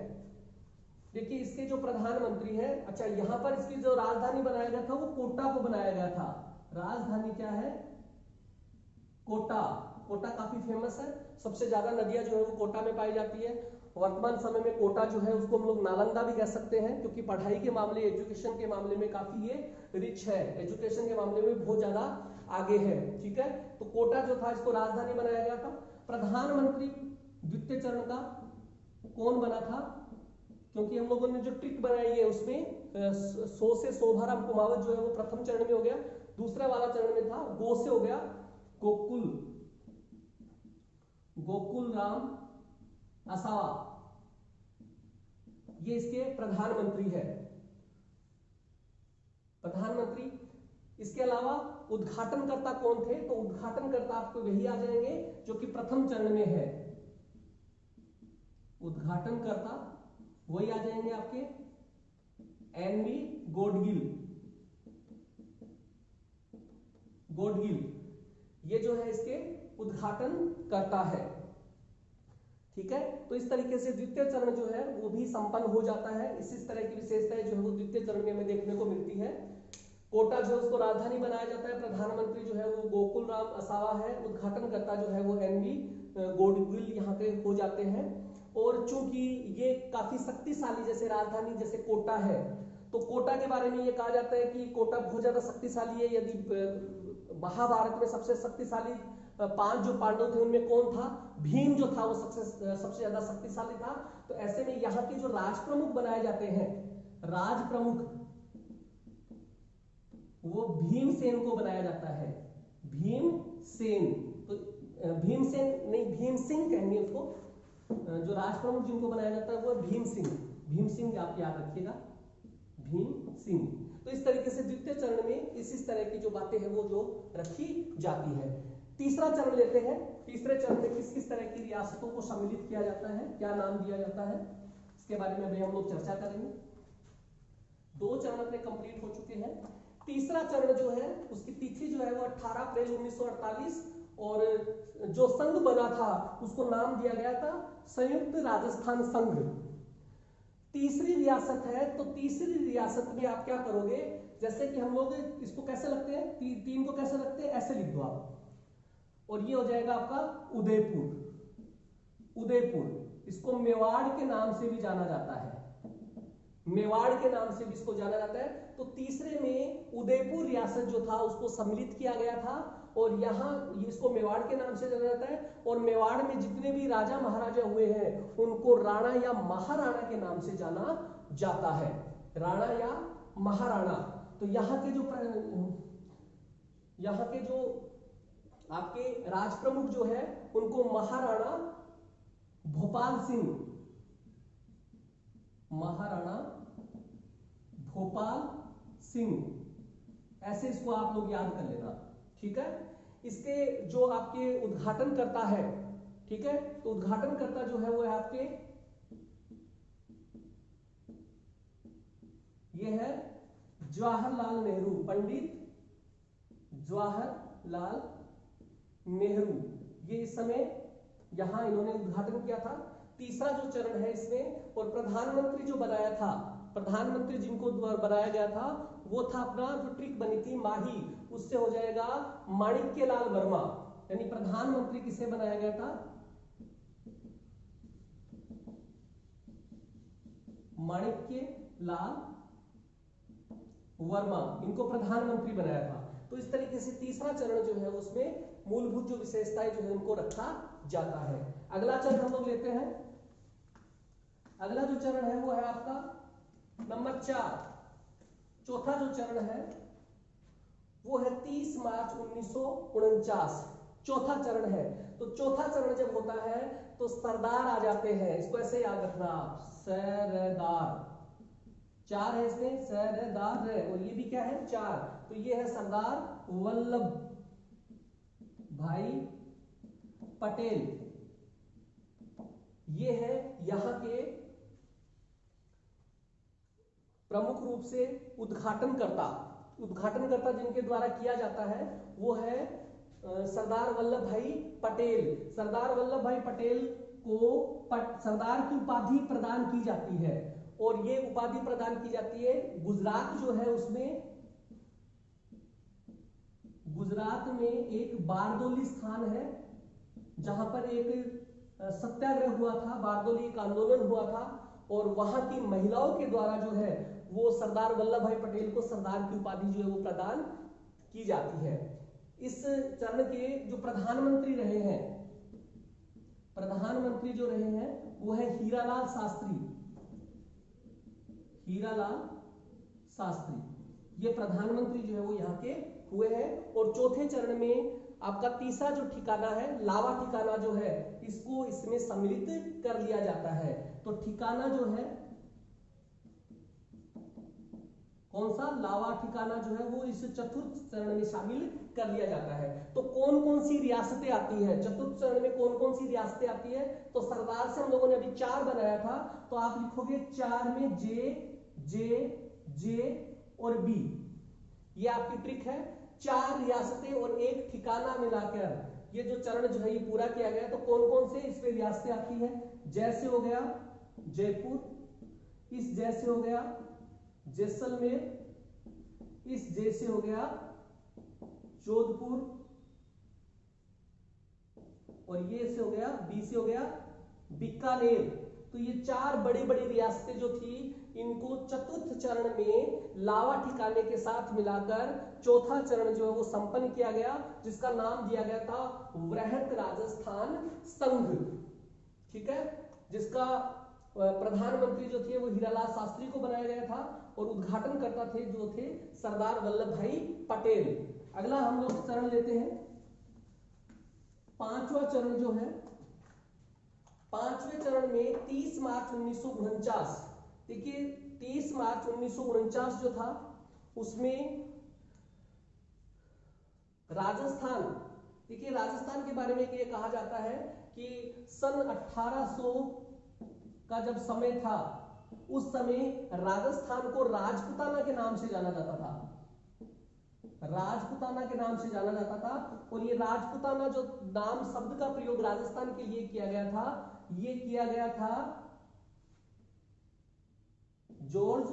देखिए इसके जो प्रधानमंत्री है, अच्छा यहां पर इसकी जो राजधानी बनाया गया था वो कोटा को बनाया गया था। राजधानी क्या है, कोटा। कोटा काफी फेमस है, सबसे ज्यादा नदियां जो है वो कोटा में पाई जाती है। वर्तमान समय में कोटा जो है उसको हम लोग नालंदा भी कह सकते हैं, क्योंकि पढ़ाई के मामले, एजुकेशन के मामले में काफी ये रिच है, एजुकेशन के मामले में बहुत ज्यादा आगे है। ठीक है, तो कोटा जो था इसको राजधानी बनाया गया था। प्रधानमंत्री द्वितीय चरण का कौन बना था, क्योंकि हम लोगों ने जो ट्रिक बनाई है उसमें 100 से 100 बार हम कुमावत जो है वो प्रथम चरण में हो गया, दूसरा वाला चरण में था गो से हो गया गोकुल, गोकुल राम असावा, ये इसके प्रधानमंत्री है, प्रधानमंत्री। इसके अलावा उद्घाटनकर्ता कौन थे, तो उद्घाटनकर्ता आपको वही आ जाएंगे जो कि प्रथम चरण में है, उद्घाटनकर्ता वही आ जाएंगे आपके एनवी गोडगिल, गोडगिल ये जो है इसके उद्घाटन करता है। ठीक है, तो इस तरीके से द्वितीय चरण जो है वो भी संपन्न हो जाता है। इस तरह की विशेषताएं जो है वो द्वितीय चरण में हमें देखने को मिलती है। कोटा जो है उसको राजधानी बनाया जाता है, प्रधानमंत्री जो है वो गोकुल राम असावा है, उद्घाटनकर्ता जो है वो एनवी गोडगिल यहाँ के हो जाते हैं। और चूंकि ये काफी शक्तिशाली, जैसे राजधानी जैसे कोटा है, तो कोटा के बारे में ये कहा जाता है कि कोटा बहुत ज्यादा शक्तिशाली है। यदि महाभारत में सबसे शक्तिशाली 5 जो पांडव थे उनमें कौन था, भीम जो था वो सबसे ज्यादा शक्तिशाली था। तो ऐसे में यहाँ के जो राज प्रमुख बनाए जाते हैं, राज प्रमुख वो भीमसेन को बनाया जाता है, भीमसेन। तो भीमसेन नहीं, भीम सिंह कहेंगे उसको। जो राज प्रमुख जिनको बनाया जाता है वो भीम सिंह, भीम सिंह आप याद रखिएगा, भीम सिंह। तो इस तरीके से द्वितीय चरण में इस तरह की जो बातें हैं वो जो रखी जाती है। तीसरा चरण लेते हैं। तीसरे चरण में किस किस तरह की रियासतों को सम्मिलित किया जाता है, क्या नाम दिया जाता है, इसके बारे में अभी हम लोग चर्चा करेंगे। 2 चरण अपने कंप्लीट हो चुके हैं। तीसरा चरण जो है उसकी तिथि जो है वो 18 अप्रैल 1948, और जो संघ बना था उसको नाम दिया गया था संयुक्त राजस्थान संघ। तीसरी रियासत है, तो तीसरी रियासत में आप क्या करोगे, जैसे कि हम लोग इसको कैसे लगते हैं, 3 को कैसे लगते हैं, ऐसे लिख दो आप, और ये हो जाएगा आपका उदयपुर। उदयपुर इसको मेवाड़ के नाम से भी जाना जाता है, मेवाड़ के नाम से भी इसको जाना जाता है। तो तीसरे में उदयपुर रियासत जो था उसको सम्मिलित किया गया था, और यहाँ इसको मेवाड़ के नाम से जाना जाता है। और मेवाड़ में जितने भी राजा महाराजा हुए हैं उनको राणा या महाराणा के नाम से जाना जाता है, राणा या महाराणा। तो यहाँ के जो आपके राज प्रमुख जो है उनको महाराणा भोपाल सिंह, महाराणा भोपाल सिंह, ऐसे इसको आप लोग याद कर लेना। ठीक है, इसके जो आपके उद्घाटन करता है, ठीक है, तो उद्घाटन करता जो है वो है आपके ये है जवाहरलाल नेहरू, पंडित जवाहरलाल नेहरू। ये इस समय यहां इन्होंने उद्घाटन किया था। तीसरा जो चरण है इसमें, और प्रधानमंत्री जो बनाया था, प्रधानमंत्री जिनको बनाया गया था वो था अपना जो ट्रिक बनी थी माही, उससे हो जाएगा माणिक्यलाल वर्मा। यानी प्रधानमंत्री किसे बनाया गया था, माणिक्यलाल वर्मा, इनको प्रधानमंत्री बनाया था। तो इस तरीके से तीसरा चरण जो है उसमें मूलभूत जो विशेषताएं जो है उनको रखा जाता है। अगला चरण हम लोग लेते हैं। अगला जो चरण है वो है आपका नंबर 4। चौथा जो चरण है वो है 30 मार्च 1949, चौथा चरण है। तो चौथा चरण जब होता है तो सरदार आ जाते हैं, इसको ऐसे याद रखना आप, सरदार। 4 है इसमें, सरदार है, और ये भी क्या है 4। तो ये है सरदार वल्लभ भाई पटेल, ये है यहाँ के प्रमुख रूप से उद्घाटनकर्ता। उद्घाटनकर्ता जिनके द्वारा किया जाता है वो है सरदार वल्लभ भाई पटेल। सरदार वल्लभ भाई पटेल को सरदार की उपाधि प्रदान की जाती है, और ये उपाधि प्रदान की जाती है गुजरात जो है उसमें, गुजरात में एक बारदोली स्थान है जहां पर एक सत्याग्रह हुआ था, बारदोली एक आंदोलन हुआ था, और वहां की महिलाओं के द्वारा जो है वो सरदार वल्लभ भाई पटेल को सरदार की उपाधि जो है वो प्रदान की जाती है। इस चरण के जो प्रधानमंत्री रहे हैं, प्रधानमंत्री जो रहे हैं वो है हीरालाल शास्त्री। हीरालाल शास्त्री, ये प्रधानमंत्री जो है वो यहाँ के हुए हैं। और चौथे चरण में आपका तीसरा जो ठिकाना है, लावा ठिकाना जो है, इसको इसमें सम्मिलित कर लिया जाता है। तो ठिकाना जो है कौन सा, लावा ठिकाना जो है वो इस चतुर्थ चरण में शामिल कर लिया जाता है। तो कौन कौन सी रियासतें आती है चतुर्थ चरण में, कौन कौन सी रियासतें आती है? तो सरदार से हम लोगों ने अभी 4 बनाया था, तो आप लिखोगे 4 में जे और बी, ये आपकी ट्रिक है। 4 रियासतें और एक ठिकाना मिलाकर ये जो चरण जो है ये पूरा किया गया। तो कौन कौन से इसमें रियासतें आती है? जैसे हो गया जयपुर, इस जैसे हो गया जैसलमेर, इस जैसे हो गया जोधपुर, और ये से हो गया, बी से हो गया बीकानेर। तो ये 4 बड़ी बड़ी रियासतें जो थी, इनको चतुर्थ चरण में लावा ठिकाने के साथ मिलाकर चौथा चरण जो है वो संपन्न किया गया, जिसका नाम दिया गया था वृहत राजस्थान संघ। ठीक है, जिसका प्रधानमंत्री जो थे वो हीरालाल शास्त्री को बनाया गया था, और उद्घाटन करता थे जो थे सरदार वल्लभ भाई पटेल। अगला हम लोग चरण लेते हैं, 5वां चरण जो है, 5वें चरण में 30 मार्च 1949, देखिए 30 मार्च 1949 जो था उसमें राजस्थान, देखिए राजस्थान के बारे में ये कहा जाता है कि सन 1800 का जब समय था, उस समय राजस्थान को राजपुताना के नाम से जाना जाता था, राजपुताना के नाम से जाना जाता था। और ये राजपुताना जो नाम शब्द का प्रयोग राजस्थान के लिए किया गया था, ये किया गया था जॉर्ज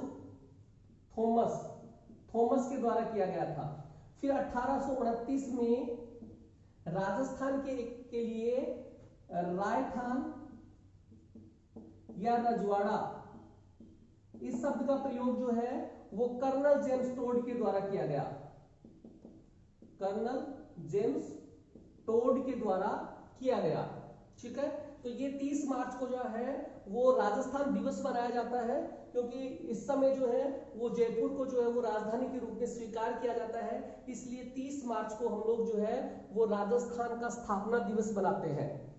थॉमस के द्वारा किया गया था। फिर 1829 में राजस्थान के लिए रायथान या रजवाड़ा, इस शब्द का प्रयोग जो है वो कर्नल जेम्स टोड के द्वारा किया गया, कर्नल जेम्स टोड के द्वारा किया गया। ठीक है, तो ये 30 मार्च को जो है वो राजस्थान दिवस मनाया जाता है, क्योंकि इस समय जो है वो जयपुर को जो है वो राजधानी के रूप में स्वीकार किया जाता है। इसलिए 30 मार्च को हम लोग जो है वो राजस्थान का स्थापना दिवस मनाते हैं।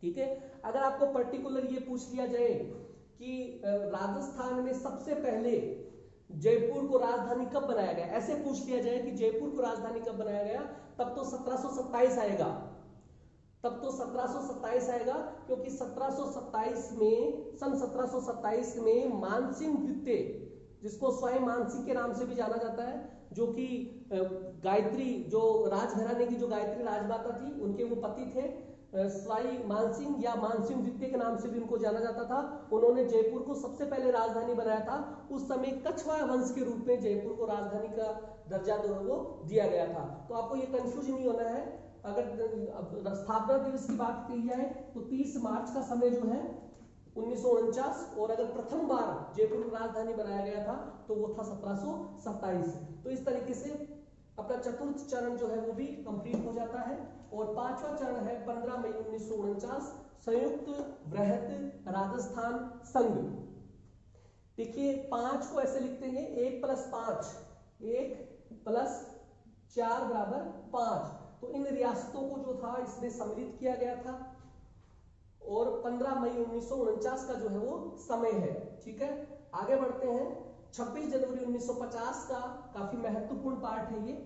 ठीक है, अगर आपको पर्टिकुलर ये पूछ लिया जाए कि राजस्थान में सबसे पहले जयपुर को राजधानी कब बनाया गया, ऐसे पूछ लिया जाए कि जयपुर को राजधानी कब बनाया गया, तब तो 1727 आएगा, तब तो 1727 आएगा, क्योंकि 1727 में, सन 1727 में मानसिंह द्वितीय, जिसको स्वयं मानसिंह के नाम से भी जाना जाता है, जो कि गायत्री, जो राजघराने की जो गायत्री राजमाता थी, उनके वो पति थे, स्वाई मानसिंह या मानसिंह द्वितीय के नाम से भी उनको जाना जाता था। उन्होंने जयपुर को सबसे पहले राजधानी बनाया था। उस समय कछवा वंश के रूप में जयपुर को राजधानी का दर्जा जो है वो दिया गया था। तो आपको ये कंफ्यूज नहीं होना है। अगर स्थापना दिवस की बात की जाए तो 30 मार्च का समय जो है 1949, और अगर प्रथम बार जयपुर को राजधानी बनाया गया था तो वो था 1727। तो इस तरीके से अपना चतुर्थ चरण जो है वो भी कंप्लीट हो जाता है। और 5वां चरण है 15 मई 1949, संयुक्त वृहत राजस्थान संघ। देखिए 5 को ऐसे लिखते हैं 1 + 5, 1 + 4 = 5। तो इन रियासतों को जो था इसमें सम्मिलित किया गया था, और 15 मई 1949 का जो है वो समय है। ठीक है, आगे बढ़ते हैं। 26 जनवरी 1950 का काफी महत्वपूर्ण पार्ट है ये,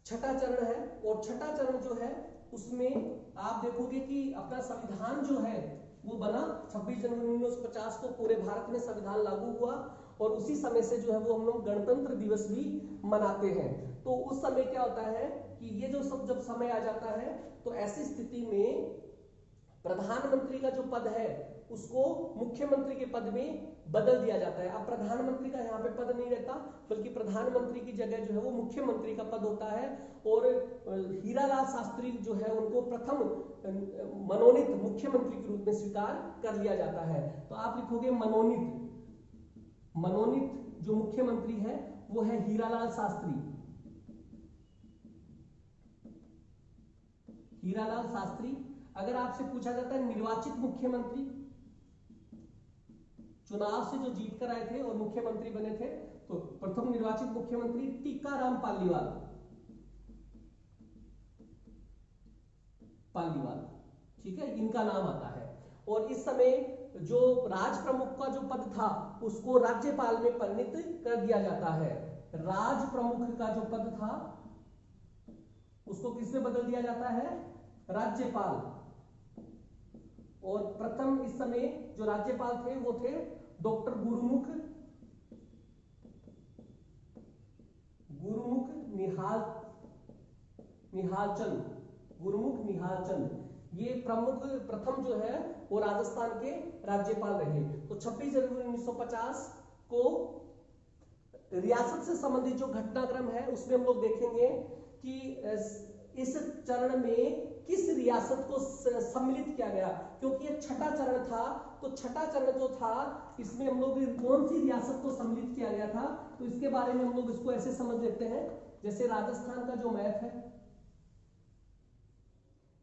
छठा चरण है। और छठा चरण जो है उसमें आप देखोगे कि अपना संविधान जो है वो बना 26 जनवरी 1950 को, पूरे भारत में संविधान लागू हुआ, और उसी समय से जो है वो हम लोग गणतंत्र दिवस भी मनाते हैं। तो उस समय क्या होता है कि ये जो सब जब समय आ जाता है तो ऐसी स्थिति में प्रधानमंत्री का जो पद है उसको मुख्यमंत्री के पद में बदल दिया जाता है। अब प्रधानमंत्री का यहाँ पे पद नहीं रहता, बल्कि प्रधानमंत्री की जगह जो है वो मुख्यमंत्री का पद होता है। और हीरालाल शास्त्री जो है उनको प्रथम मनोनीत मुख्यमंत्री के रूप में स्वीकार कर लिया जाता है। तो आप लिखोगे मनोनीत जो मुख्यमंत्री है वो है हीरालाल शास्त्री, हीरालाल शास्त्री। अगर आपसे पूछा जाता है निर्वाचित मुख्यमंत्री, चुनाव से जो जीत कर आए थे और मुख्यमंत्री बने थे, तो प्रथम निर्वाचित मुख्यमंत्री टीकाराम पालीवाल, ठीक है, इनका नाम आता है। और इस समय जो राज प्रमुख का जो पद था उसको राज्यपाल में परिणित कर दिया जाता है। राज प्रमुख का जो पद था उसको किसमें बदल दिया जाता है? राज्यपाल। और प्रथम इस समय जो राज्यपाल थे वो थे डॉक्टर गुरुमुख निहालचंद। ये प्रथम जो है वो राजस्थान के राज्यपाल रहे। तो 26 जनवरी 1950 को रियासत से संबंधित जो घटनाक्रम है उसमें हम लोग देखेंगे कि इस चरण में किस रियासत को सम्मिलित किया गया, क्योंकि ये छठा चरण था। तो छठा चरण जो था इसमें हम लोग कौन सी रियासत को सम्मिलित किया गया था, तो इसके बारे में हम लोग इसको ऐसे समझ लेते हैं, जैसे राजस्थान का जो मैप है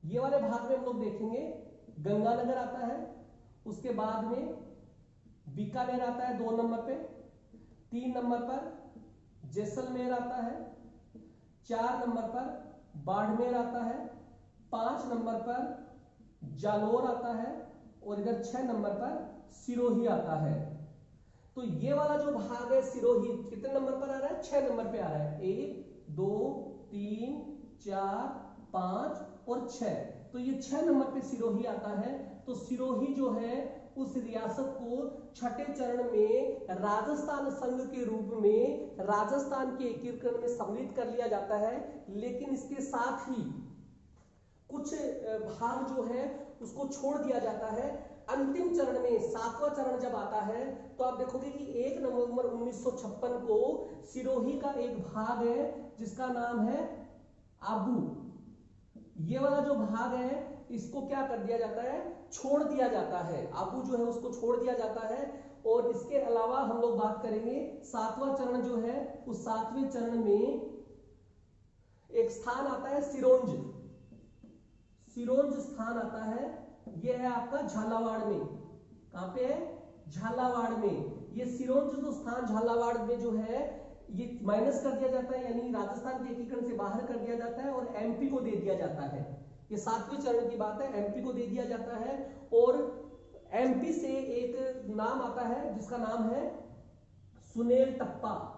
ये वाले भाग में हम लोग देखेंगे गंगानगर आता है, उसके बाद में बीकानेर आता है 2 नंबर पे, 3 नंबर पर जैसलमेर आता है, 4 नंबर पर बाड़मेर आता है, 5 नंबर पर जालोर आता है और इधर 6 नंबर पर सिरोही आता है। तो ये वाला जो भाग है सिरोही कितने नंबर पर आ रहा है? 6 नंबर पे आ रहा है। 1 2 3 4 5 और 6। तो ये 6 नंबर पे सिरोही आता है। तो सिरोही जो है उस रियासत को छठे चरण में राजस्थान संघ के रूप में राजस्थान के एकीकरण में सम्मिलित कर लिया जाता है। लेकिन इसके साथ ही कुछ भाग जो है उसको छोड़ दिया जाता है। अंतिम चरण में 7वां चरण जब आता है तो आप देखोगे कि 1 नवंबर 1956 को सिरोही का एक भाग है जिसका नाम है आबू। ये वाला जो भाग है इसको क्या कर दिया जाता है? छोड़ दिया जाता है। आबू जो है उसको छोड़ दिया जाता है। और इसके अलावा हम लोग बात करेंगे 7वां चरण जो है उस 7वें चरण में एक स्थान आता है सिरोंज स्थान आता है। यह है आपका झालावाड़ में। कहां पे है? झालावाड़ में। ये सिरोंज जो स्थान झालावाड़ में जो है ये माइनस कर दिया जाता है, यानी राजस्थान के एकीकरण से बाहर कर दिया जाता है और एमपी को दे दिया जाता है। ये 7वें चरण की बात है, एमपी को दे दिया जाता है। और एमपी से एक नाम आता है जिसका नाम है सुनेल टप्पा।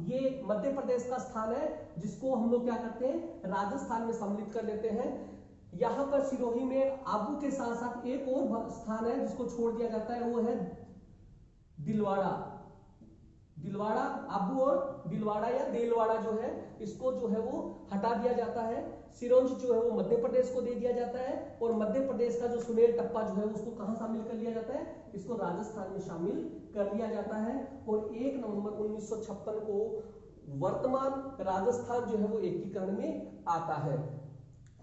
ये मध्य प्रदेश का स्थान है जिसको हम लोग क्या करते हैं? राजस्थान में सम्मिलित कर लेते हैं। यहां पर सिरोही में आबू के साथ साथ एक और स्थान है जिसको छोड़ दिया जाता है, वो है दिलवाड़ा। आबू और दिलवाड़ा या देलवाड़ा जो है इसको जो है वो हटा दिया जाता है। सिरोंज जो है वो मध्य प्रदेश को दे दिया जाता है और मध्य प्रदेश का जो सुनेल टप्पा जो है उसको कहां शामिल कर लिया जाता है? इसको राजस्थान में शामिल कर लिया जाता है। और 1 नवंबर 1956 को वर्तमान राजस्थान जो है वो एकीकरण में आता है।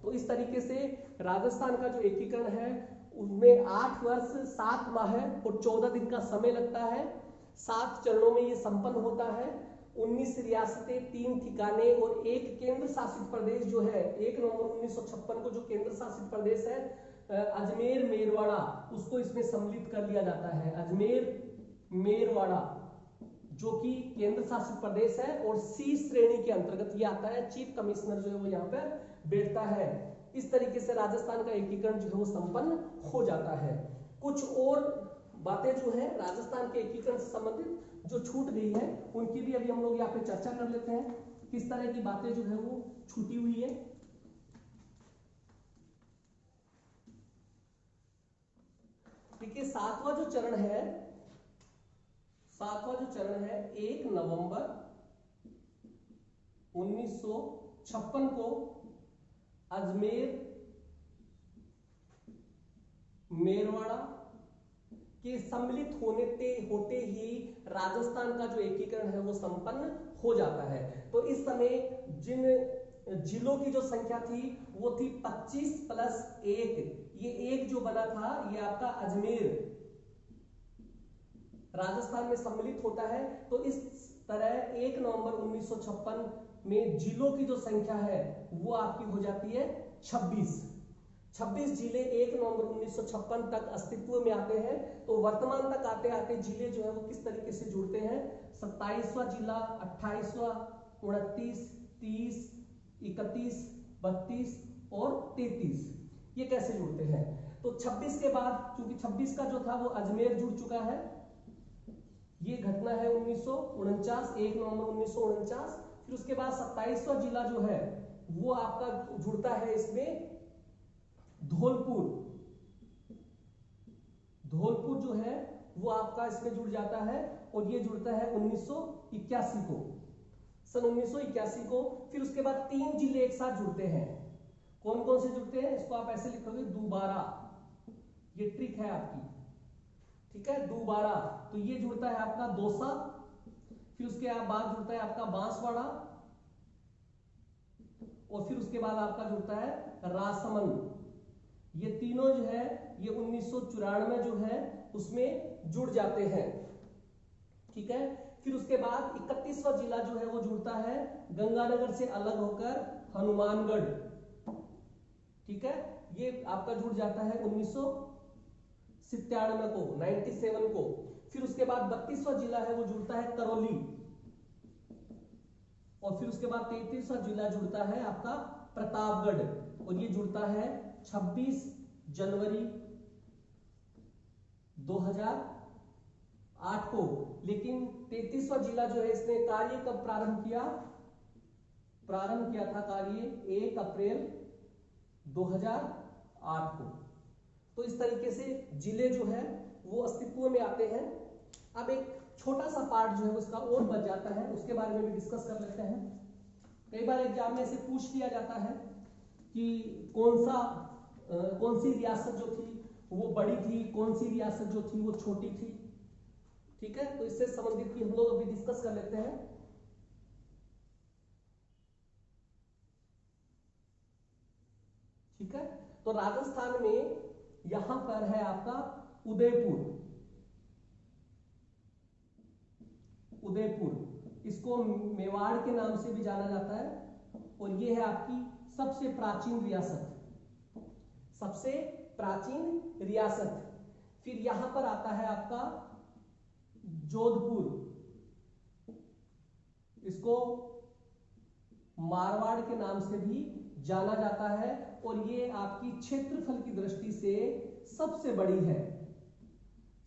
तो इस तरीके से राजस्थान का जो एकीकरण है उसमें 8 वर्ष 7 माह और 14 दिन का समय लगता है। 7 चरणों में ये संपन्न होता है। 19 रियासतें, 3 ठिकाने और एक केंद्र शासित प्रदेश जो है 1 नवंबर 1956 को जो केंद्र शासित प्रदेश है अजमेर मेरवाड़ा, उसको इसमें सम्मिलित कर लिया जाता है। अजमेर मेरवाड़ा जो कि केंद्र शासित प्रदेश है और सी श्रेणी के अंतर्गत ये आता है। चीफ कमिश्नर जो है वो यहाँ पर बैठता है। इस तरीके से राजस्थान का एकीकरण जो है वो संपन्न हो जाता है। कुछ और बातें जो है राजस्थान के एकीकरण से संबंधित जो छूट गई है उनकी भी अभी हम लोग यहाँ पे चर्चा कर लेते हैं, किस तरह की बातें जो है वो छूटी हुई है। देखिए 7वां जो चरण है 1 नवंबर 1956 को अजमेर मेरवाड़ा के सम्मिलित होते ही राजस्थान का जो एकीकरण है वो संपन्न हो जाता है। तो इस समय जिन जिलों की जो संख्या थी वो थी 25 प्लस 1। ये एक जो बना था ये आपका अजमेर राजस्थान में सम्मिलित होता है। तो इस तरह 1 नवंबर 1956 में जिलों की जो संख्या है वो आपकी हो जाती है 26। 26 जिले 1 नवंबर 1956 तक अस्तित्व में आते हैं। तो वर्तमान तक आते आते जिले जो है वो किस तरीके से जुड़ते हैं, 27वां जिला, 28वां, 29, 30, 31, 32 और 33, ये कैसे जुड़ते हैं। तो 26 के बाद, चूंकि 26 का जो था वो अजमेर जुड़ चुका है, ये घटना है 1949, 1 नवंबर 1949। फिर उसके बाद 27वां जिला जो है वो आपका जुड़ता है इसमें धौलपुर। धौलपुर जो है वो आपका इसमें जुड़ जाता है और ये जुड़ता है 1981 को, सन 1981 को। फिर उसके बाद 3 जिले एक साथ जुड़ते हैं। कौन कौन से जुड़ते हैं, इसको आप ऐसे लिखोगे दोबारा, ये ट्रिक है आपकी, ठीक है, दोबारा। तो ये जुड़ता है आपका दौसा, फिर उसके बाद जुड़ता है आपका बांसवाड़ा और फिर उसके बाद आपका जुड़ता है राजसमंद। ये तीनों जो है ये 1994 जो है उसमें जुड़ जाते हैं, ठीक है। फिर उसके बाद 31वां जिला जो है वो जुड़ता है गंगानगर से अलग होकर हनुमानगढ़, ठीक है, ये आपका जुड़ जाता है 1997 को, 97 को। फिर उसके बाद 32वां जिला है वो जुड़ता है करौली और फिर उसके बाद 33वां जिला जुड़ता है आपका प्रतापगढ़ और ये जुड़ता है 26 जनवरी 2008 को। लेकिन 33वां जिला जो है इसने कार्य कब प्रारंभ किया, प्रारंभ किया था कार्य 1 अप्रैल 2008 को। तो इस तरीके से जिले जो है वो अस्तित्व में आते हैं। अब एक छोटा सा पार्ट जो है उसका और बच जाता है, उसके बारे में भी डिस्कस कर लेते हैं। कई बार एग्जाम में से पूछ लिया जाता है कि कौन सी रियासत जो थी वो बड़ी थी, कौन सी रियासत जो थी वो छोटी थी, ठीक है। तो इससे संबंधित भी हम लोग अभी डिस्कस कर लेते हैं। ठीक है, तो राजस्थान में यहां पर है आपका उदयपुर, उदयपुर, इसको मेवाड़ के नाम से भी जाना जाता है और ये है आपकी सबसे प्राचीन रियासत, सबसे प्राचीन रियासत। फिर यहां पर आता है आपका जोधपुर, इसको मारवाड़ के नाम से भी जाना जाता है और ये आपकी क्षेत्रफल की दृष्टि से सबसे बड़ी है,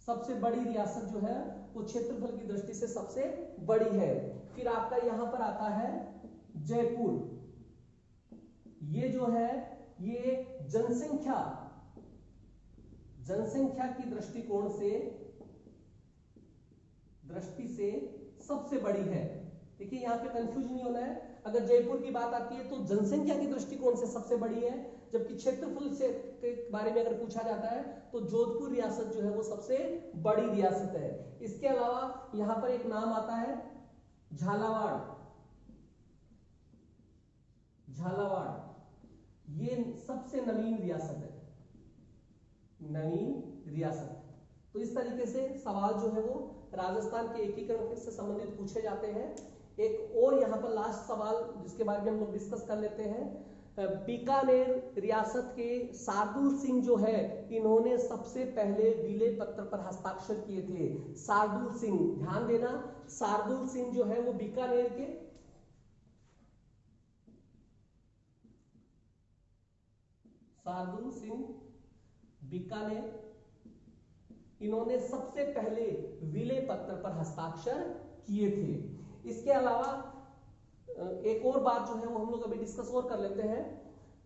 सबसे बड़ी रियासत जो है वो क्षेत्रफल की दृष्टि से सबसे बड़ी है। फिर आपका यहां पर आता है जयपुर, ये जो है ये जनसंख्या की दृष्टि से सबसे बड़ी है। देखिए यहां पे कंफ्यूज नहीं होना है, अगर जयपुर की बात आती है तो जनसंख्या की दृष्टिकोण से सबसे बड़ी है, जबकि क्षेत्रफल से के बारे में अगर पूछा जाता है तो जोधपुर रियासत जो है वो सबसे बड़ी रियासत है। इसके अलावा यहां पर एक नाम आता है झालावाड़, झालावाड़ ये सबसे नवीन रियासत है, नवीन रियासत। तो इस तरीके से सवाल जो है वो राजस्थान के एकीकरण से संबंधित पूछे जाते हैं। एक और यहाँ पर लास्ट सवाल जिसके बारे में हम लोग डिस्कस कर लेते हैं, बीकानेर रियासत के शार्दुल सिंह जो है इन्होंने सबसे पहले विले पत्र पर हस्ताक्षर किए थे। शार्दुल सिंह, ध्यान देना, शार्दुल सिंह जो है वो बीकानेर के शार्दुल सिंह बीकानेर, इन्होंने सबसे पहले विले पत्र पर हस्ताक्षर किए थे। इसके अलावा एक और बात जो है वो हम लोग अभी डिस्कस और कर लेते हैं।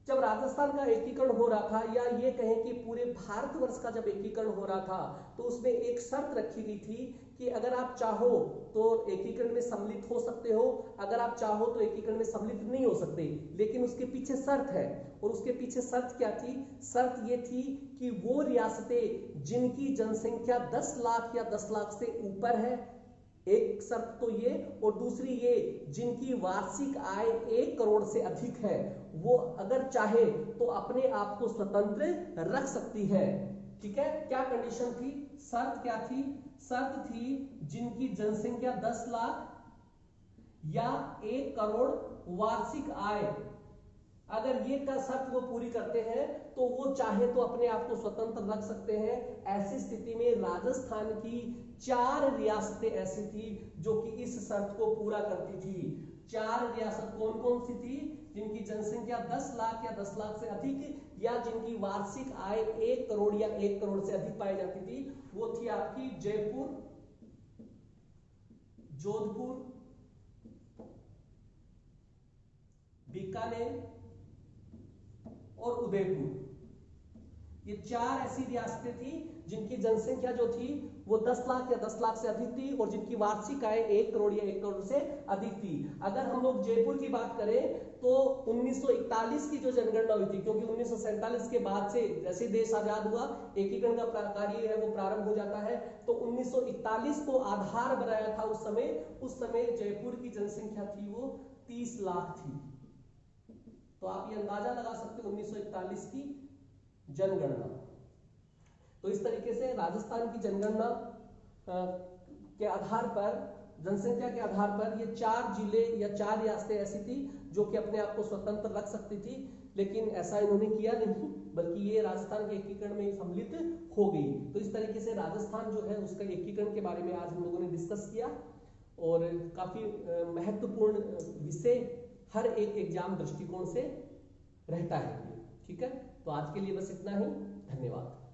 जब राजस्थान का एकीकरण हो रहा था, या ये कहें कि पूरे भारतवर्ष का जब एकीकरण हो रहा था, तो उसमें एक शर्त रखी गई थी कि अगर आप चाहो तो एकीकरण में सम्मिलित हो सकते हो, अगर आप चाहो तो एकीकरण में सम्मिलित नहीं हो सकते। लेकिन उसके पीछे शर्त है, और उसके पीछे शर्त क्या थी? शर्त ये थी कि वो रियासतें जिनकी जनसंख्या 10 लाख या 10 लाख से ऊपर है, एक शर्त तो ये, और दूसरी ये जिनकी वार्षिक आय 1 करोड़ से अधिक है, वो अगर चाहे तो अपने आप को स्वतंत्र रख सकती है। ठीक है, क्या कंडीशन थी? शर्त क्या थी? शर्त थी जिनकी जनसंख्या 10 लाख या 1 करोड़ वार्षिक आय अगर ये का शर्त वो पूरी करते हैं तो वो चाहे तो अपने आप को स्वतंत्र रख सकते हैं। ऐसी स्थिति में राजस्थान की 4 रियासतें ऐसी थी जो कि इस शर्त को पूरा करती थी। 4 रियासत कौन कौन सी थी? जिनकी जनसंख्या 10 लाख या 10 लाख से अधिक या जिनकी वार्षिक आय 1 करोड़ या 1 करोड़ से अधिक पाई जाती थी, वो थी आपकी जयपुर, जोधपुर, बीकानेर और उदयपुर। ये 4 ऐसी रियासतें थी जिनकी जनसंख्या जो थी वो 10 लाख या 10 लाख से अधिक थी और जिनकी वार्षिक आय 1 करोड़ या 1 करोड़ से अधिक थी। अगर हम लोग जयपुर की बात करें तो 1941 की जो जनगणना हुई थी, क्योंकि 1947 के बाद से जैसे देश आजाद हुआ एकीकरण का कार्य है वो प्रारंभ हो जाता है, तो 1941 को आधार बनाया था उस समय जयपुर की जनसंख्या थी वो 30 लाख थी। तो आप ये अंदाजा लगा सकते हो 1941 की जनगणना। तो इस तरीके से राजस्थान की जनगणना के आधार पर, जनसंख्या के आधार पर, ये 4 जिले या 4 रियासतें ऐसी थी जो कि अपने आप को स्वतंत्र रख सकती थी, लेकिन ऐसा इन्होंने किया नहीं, बल्कि ये राजस्थान के एकीकरण में सम्मिलित हो गई। तो इस तरीके से राजस्थान जो है उसका एकीकरण के बारे में आज हम लोगों ने डिस्कस किया और काफी महत्वपूर्ण विषय हर एक एग्जाम दृष्टिकोण से रहता है। ठीक है, तो आज के लिए बस इतना ही। धन्यवाद।